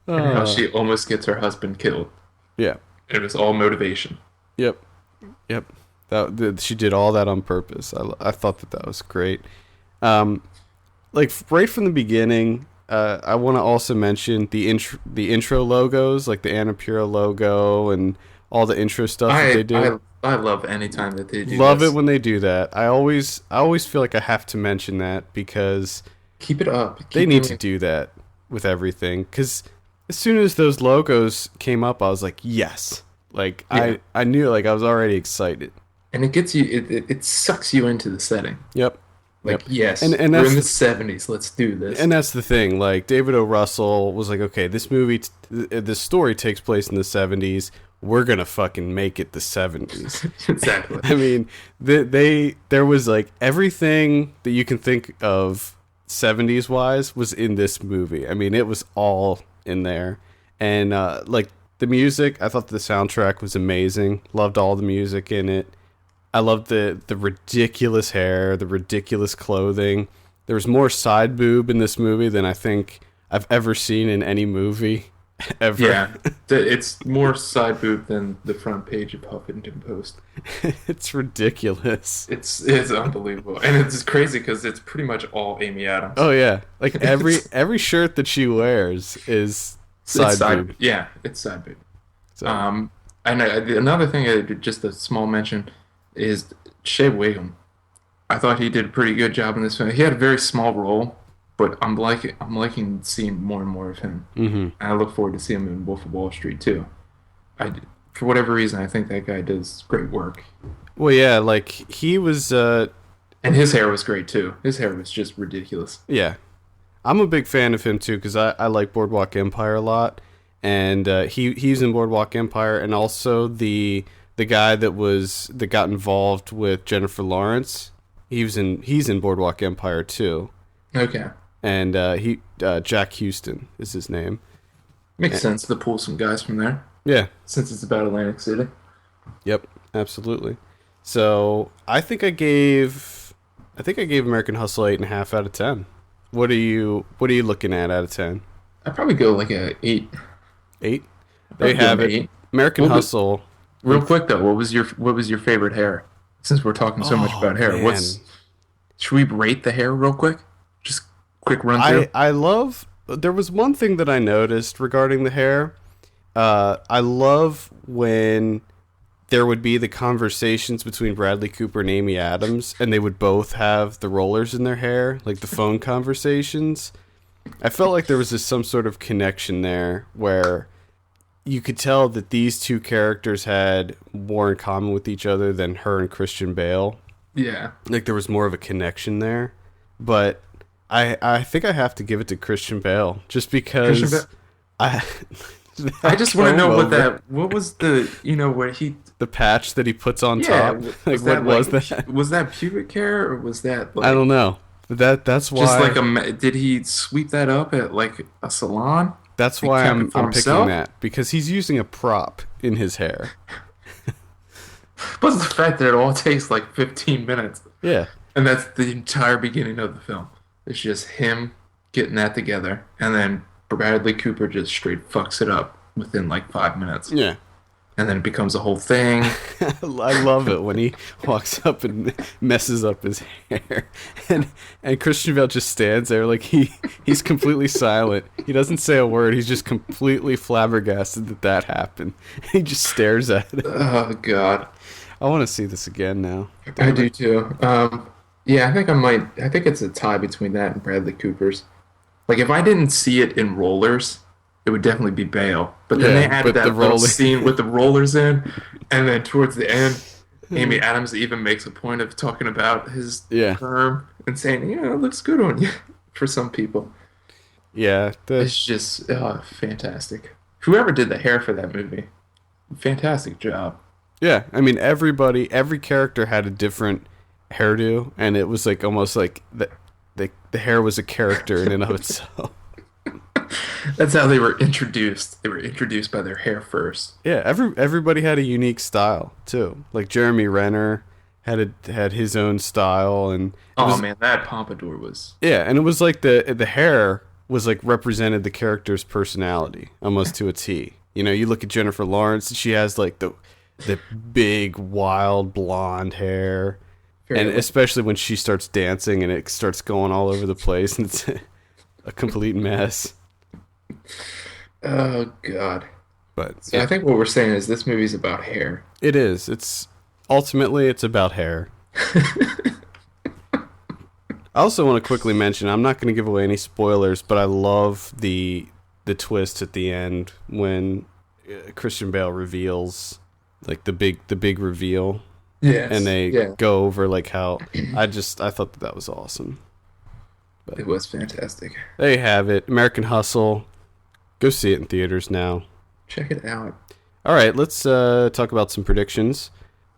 And how she almost gets her husband killed. Yeah. It was all motivation. Yep. She did all that on purpose. I thought that was great. Like right from the beginning, I want to also mention the intro logos, like the Annapurna logo and all the intro stuff that they do. I love any time that they do Love this. it when they do that. I always feel like I have to mention that because Keep it up. they need to doing do that with everything. Because as soon as those logos came up, I was like, yes. Like Yeah. I knew, like I was already excited. And it gets you. It sucks you into the setting. Yep. Like, yes, And we're that's in the 70s. Let's do this. And that's the thing. Like David O. Russell was like, okay, this movie, this story takes place in the 70s. We're gonna fucking make it the 70s. Exactly. I mean, there was like everything that you can think of 70s wise was in this movie. I mean, it was all in there. And like the music, I thought the soundtrack was amazing. Loved all the music in it. I loved the ridiculous hair, the ridiculous clothing. There was more side boob in this movie than I think I've ever seen in any movie ever. Yeah, it's more side boob than the front page of Huffington Post. It's ridiculous. It's unbelievable, and it's crazy because it's pretty much all Amy Adams. Oh yeah, like every shirt that she wears is side boob. Yeah, it's side boob. So, And another thing, just a small mention, is Shea Wiggum. I thought he did a pretty good job in this film. He had a very small role, but I'm liking seeing more and more of him. Mm-hmm. And I look forward to seeing him in Wolf of Wall Street too. For whatever reason, I think that guy does great work. well, yeah, like he was. And his hair was great too. His hair was just ridiculous. Yeah, I'm a big fan of him too because I like Boardwalk Empire a lot, and he's in Boardwalk Empire, and also the guy that got involved with Jennifer Lawrence. He's in Boardwalk Empire too. Okay. And Jack Houston is his name. Makes sense to pull some guys from there, Yeah. since it's about Atlantic City. Yep. Absolutely. So I think I gave American Hustle 8.5 out of 10. What are you looking at out of 10? I'd probably go like a 8. 8. I'd There you probably have go it. an 8. American Well, Hustle. Real quick though, what was your favorite hair? Since we're talking so much about hair, man. should we rate the hair real quick? Just quick run through. I love. There was one thing that I noticed regarding the hair. I love when there would be the conversations between Bradley Cooper and Amy Adams, and they would both have the rollers in their hair, like the phone conversations. I felt like there was some sort of connection there where you could tell that these two characters had more in common with each other than her and Christian Bale. Yeah. Like there was more of a connection there. But I think I have to give it to Christian Bale just because I just want to know what was the, where he... the patch that he puts on top. Like what was that? Was that pubic hair or was that like... I don't know. But that's why Just like did he sweep that up at like a salon? that's why kept I'm it for picking himself? that because he's using a prop in his hair. Plus the fact that it all takes like 15 minutes. Yeah. And that's the entire beginning of the film. It's just him getting that together, and then Bradley Cooper just straight fucks it up within like 5 minutes. Yeah. And then it becomes a whole thing. I love it when he walks up and messes up his hair, and Christian Bale just stands there like he's completely silent. He doesn't say a word. He's just completely flabbergasted that happened. He just stares at it. Oh God, I want to see this again now. I do too. Yeah, I think I might. I think it's a tie between that and Bradley Cooper's. Like if I didn't see it in Rollers, it would definitely be Bale. But then they added that little scene with the rollers in, and then towards the end, Amy Adams even makes a point of talking about his perm and saying, "Yeah, it looks good on you." For some people, yeah, it's just fantastic. Whoever did the hair for that movie, fantastic job. Yeah, I mean every character had a different hairdo, and it was like almost like the hair was a character in and of itself. That's how they were introduced. They were introduced by their hair first. Yeah, everybody had a unique style too. Like Jeremy Renner had his own style, and man, that pompadour was and it was like the hair was like represented the character's personality almost to a T. You know, you look at Jennifer Lawrence, she has like the big wild blonde hair, and especially when she starts dancing and it starts going all over the place and it's a complete mess. Oh God! But so I think what we're saying is this movie's about hair. It is. It's about hair. I also want to quickly mention, I'm not going to give away any spoilers, but I love the twist at the end when Christian Bale reveals like the big reveal. Yes. And they go over like how I thought that was awesome. But it was fantastic. There you have it. American Hustle. Go see it in theaters now. Check it out. All right, let's talk about some predictions.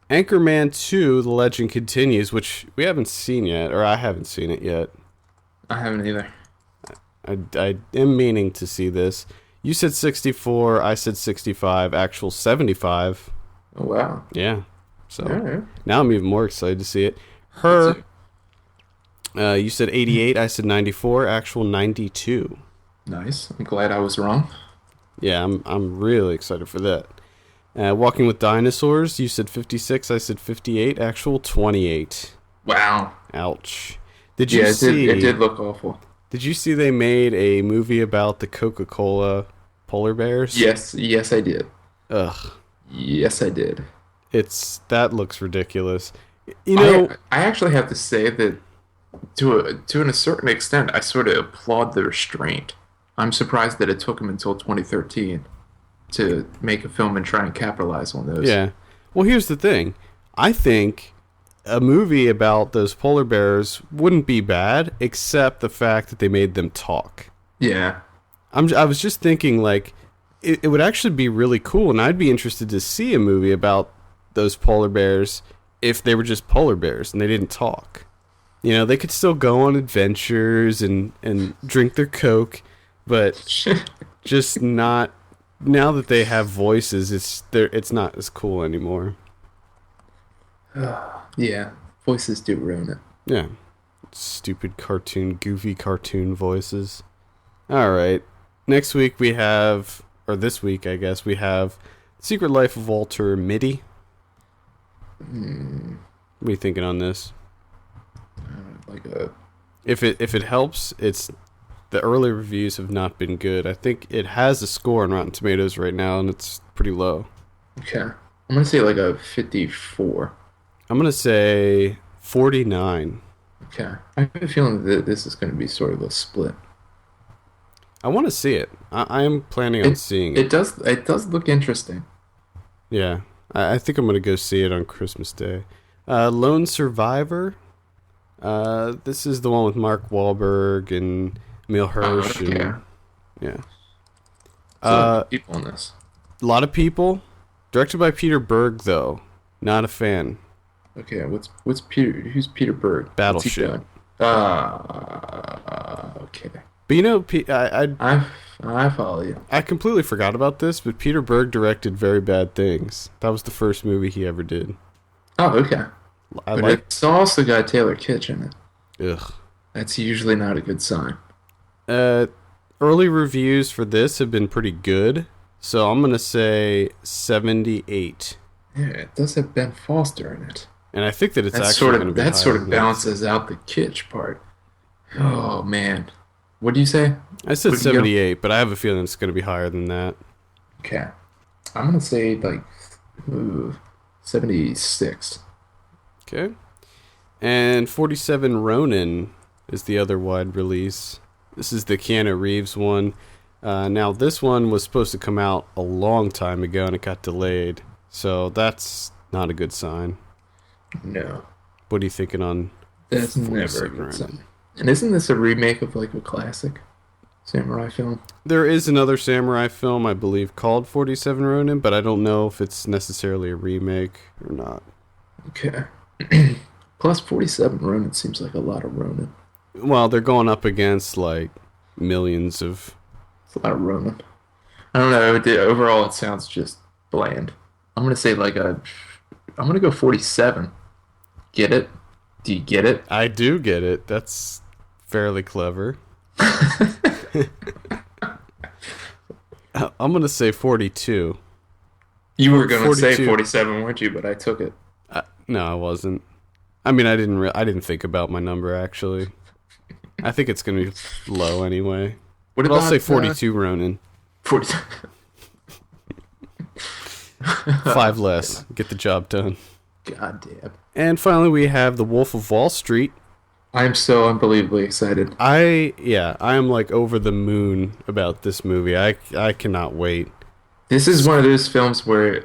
Anchorman 2, The Legend Continues, which we haven't seen yet, or I haven't seen it yet. I haven't either. I am meaning to see this. You said 64, I said 65, actual 75. Oh, wow. Yeah. So now I'm even more excited to see it. You said 88, I said 94, actual 92. Nice. I'm glad I was wrong. Yeah, I'm really excited for that. Walking with Dinosaurs, you said 56, I said 58, actual 28. Wow. Ouch. Did you see? It did look awful. Did you see they made a movie about the Coca-Cola polar bears? Yes, I did. Ugh. Yes, I did. That looks ridiculous. You know, I actually have to say that to a certain extent, I sort of applaud the restraint. I'm surprised that it took him until 2013 to make a film and try and capitalize on those. Yeah. Well, here's the thing. I think a movie about those polar bears wouldn't be bad, except the fact that they made them talk. Yeah. I was just thinking, like, it would actually be really cool, and I'd be interested to see a movie about those polar bears if they were just polar bears and they didn't talk. You know, they could still go on adventures and drink their Coke, but just not. Now that they have voices, it's not as cool anymore. Yeah, voices do ruin it. Yeah, stupid goofy cartoon voices. All right, next week we have, or this week I guess we have, Secret Life of Walter Mitty. What are you thinking on this? If it helps, it's the early reviews have not been good. I think it has a score on Rotten Tomatoes right now, and it's pretty low. Okay, I'm gonna say like a 54. I'm gonna say 49. Okay, I have a feeling that this is gonna be sort of a split. I want to see it. I am planning on seeing it. It does look interesting. Yeah, I think I'm gonna go see it on Christmas Day. Lone Survivor. This is the one with Mark Wahlberg and Emil Hirsch. Yeah. A lot of people in this. A lot of people. Directed by Peter Berg, though. Not a fan. Okay, what's Peter? Who's Peter Berg? Battleship. Okay. But you know, I follow you. I completely forgot about this, but Peter Berg directed Very Bad Things. That was the first movie he ever did. Oh, okay. But it's also got Taylor Kitsch in it. Ugh. That's usually not a good sign. Early reviews for this have been pretty good, so I'm gonna say 78. Yeah, it does have Ben Foster in it. And I think that it's actually going to be that higher sort of than balances out the kitsch part. Oh man, what do you say? I said Where'd you go? 78, but I have a feeling it's going to be higher than that. Okay, I'm gonna say like 76. Okay. And 47 Ronin is the other wide release. This is the Keanu Reeves one. Now, this one was supposed to come out a long time ago, and it got delayed. So that's not a good sign. No, What are you thinking on that's never a 47 good Ronin? sign. And isn't this a remake of like a classic samurai film? There is another samurai film, I believe, called 47 Ronin, but I don't know if it's necessarily a remake or not. Okay. Plus 47 Ronin seems like a lot of Ronin. Well, they're going up against, like, millions of... It's a lot of Ronin. I don't know. Overall, it sounds just bland. I'm gonna say like I'm gonna go 47. Get it? Do you get it? I do get it. That's fairly clever. I'm going to say 42. You were gonna say 42. 47, weren't you? But I took it. No, I wasn't. I mean, I didn't think about my number, actually. I think it's going to be low anyway. What But I'll say 42 Ronin. 40. 5 less. Get the job done. God damn. And finally, we have The Wolf of Wall Street. I am so unbelievably excited. I am like over the moon about this movie. I cannot wait. This is one of those films where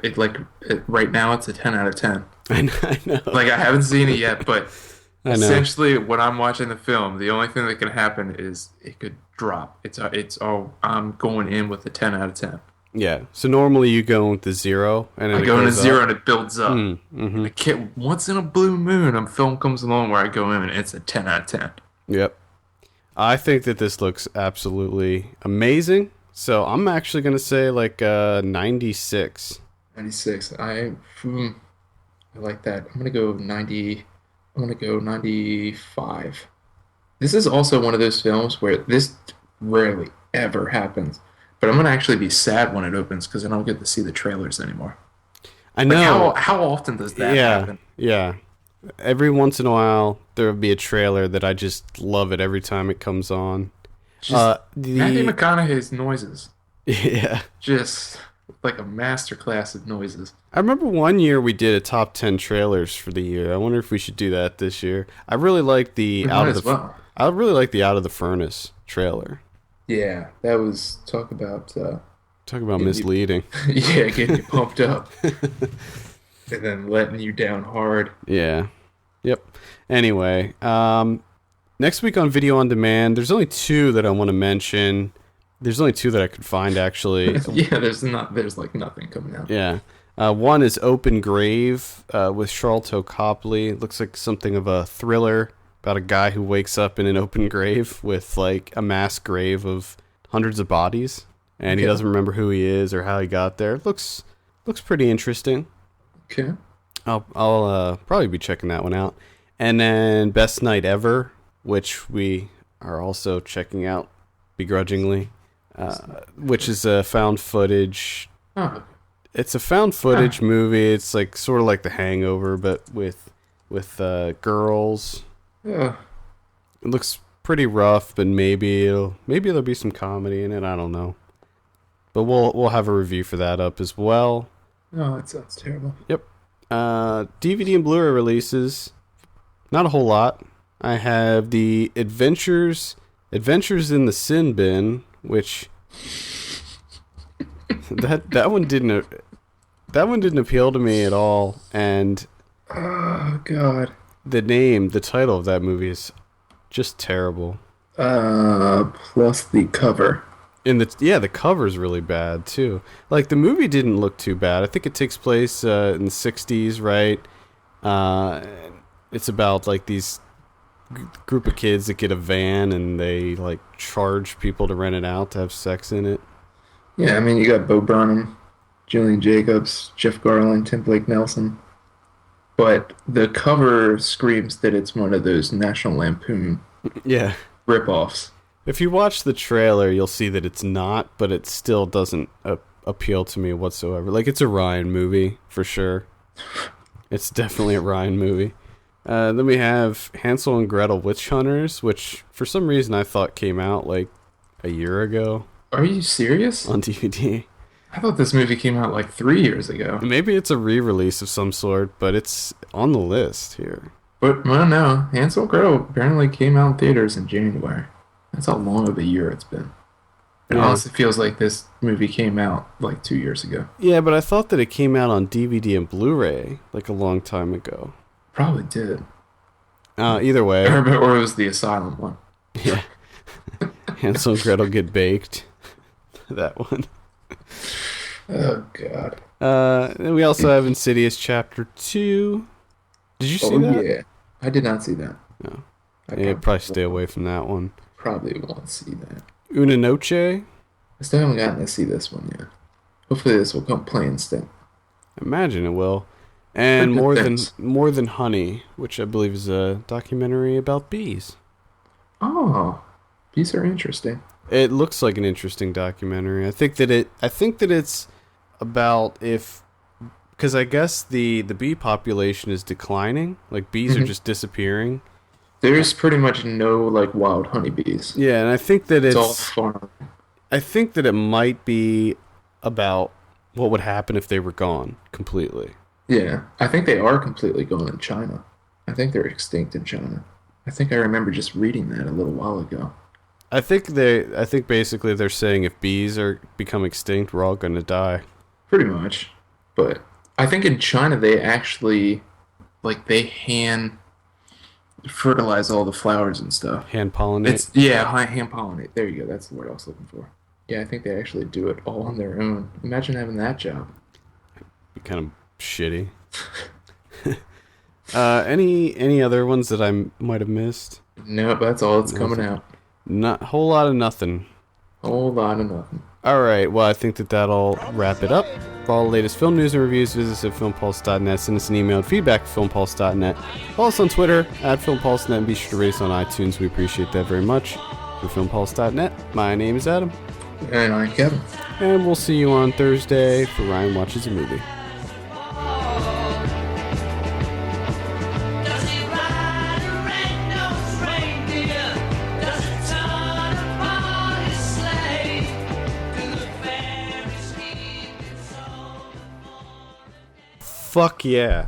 right now it's a 10 out of 10. I know. Like I haven't seen it yet, but I know. essentially when I'm watching the film, the only thing that can happen is it could drop. I'm going in with a 10 out of 10. Yeah. So normally you go with the 0, and then I go in a goes 0 up. and it builds up. Mm-hmm. I can't, once in a blue moon, a film comes along where I go in and it's a 10 out of 10. Yep. I think that this looks absolutely amazing. So I'm actually gonna say like 96. 96. I like that. I'm gonna go 90. I'm gonna go 95. This is also one of those films where this rarely ever happens. But I'm gonna actually be sad when it opens because I don't get to see the trailers anymore. I know. Like how often does that happen? Yeah. Every once in a while, there will be a trailer that I just love it every time it comes on. Matthew McConaughey's noises, Yeah. just like a masterclass of noises. I remember one year we did a top 10 trailers for the year. I wonder if we should do that this year. I really like the I really like the Out of the Furnace trailer. Yeah, that was talk about Misleading. yeah, getting you pumped up and then letting you down hard. Yeah. Yep. Anyway, next week on Video on Demand, there's only 2 that I want to mention. There's only 2 that I could find, actually. Yeah, there's like nothing coming out. Yeah. One is Open Grave with Charlton Copley. It looks like something of a thriller about a guy who wakes up in an open grave with like a mass grave of hundreds of bodies, and he doesn't remember who he is or how he got there. Looks pretty interesting. Okay. I'll probably be checking that one out. And then Best Night Ever, which we are also checking out begrudgingly, which is a found footage. Oh. It's a found footage movie. It's like sort of like The Hangover, but with girls. Yeah. It looks pretty rough, but maybe there'll be some comedy in it. I don't know. But we'll have a review for that up as well. Oh, that sounds terrible. Yep. DVD and Blu-ray releases. Not a whole lot. I have the Adventures in the Sin Bin, which that one didn't appeal to me at all, and oh god, the title of that movie is just terrible. Plus the cover. And the cover's really bad too. Like the movie didn't look too bad. I think it takes place in the 60s, right? It's about like these group of kids that get a van and they like charge people to rent it out to have sex in it. Yeah, I mean you got Bo Burnham, Julian Jacobs, Jeff Garland, Tim Blake Nelson. But the cover screams that it's one of those National Lampoon Yeah. ripoffs. If you watch the trailer, you'll see that it's not, but it still doesn't appeal to me whatsoever. Like, it's a Ryan movie, for sure. It's definitely a Ryan movie. Then we have Hansel and Gretel Witch Hunters, which for some reason I thought came out like a year ago. Are you serious? On DVD. I thought this movie came out like 3 years ago. Maybe it's a re-release of some sort, but it's on the list here. But, well, no. Hansel and Gretel apparently came out in theaters in January. That's how long of a year it's been. It honestly feels like this movie came out like 2 years ago. Yeah, but I thought that it came out on DVD and Blu-ray like a long time ago. Probably did. Either way. Or it was the Asylum one. Yeah. Hansel and Gretel get baked. That one. Oh, God. Then we also have Insidious Chapter 2. Did you see that? Yeah. I did not see that. No. Yeah, probably stay away from that one. Probably won't see that. Una Noche? I still haven't gotten to see this one yet. Hopefully this will come play instant. Imagine it will. And More Than Honey, which I believe is a documentary about bees. Oh, bees are interesting. It looks like an interesting documentary. I think that it's about because I guess the bee population is declining. Like, bees are just disappearing. There's pretty much no like wild honeybees. Yeah, and I think that it's all farm. I think that it might be about what would happen if they were gone completely. Yeah, I think they are completely gone in China. I think they're extinct in China. I think I remember just reading that a little while ago. I think basically they're saying if bees become extinct, we're all going to die. Pretty much. But I think in China they actually they hand fertilize all the flowers and stuff. Hand pollinate? Hand pollinate. There you go. That's the word I was looking for. Yeah, I think they actually do it all on their own. Imagine having that job. Be kind of shitty. Any other ones that I might have missed? Nope, that's all that's coming out. Not whole lot of nothing. Whole lot of nothing. All right, well, I think that'll wrap it up. For all the latest film news and reviews, visit us at filmpulse.net. Send us an email at feedback@filmpulse.net. Follow us on Twitter @filmpulse.net, and be sure to rate us on iTunes. We appreciate that very much. For filmpulse.net, my name is Adam. And I'm Kevin. And we'll see you on Thursday for Ryan Watches a Movie. Fuck yeah.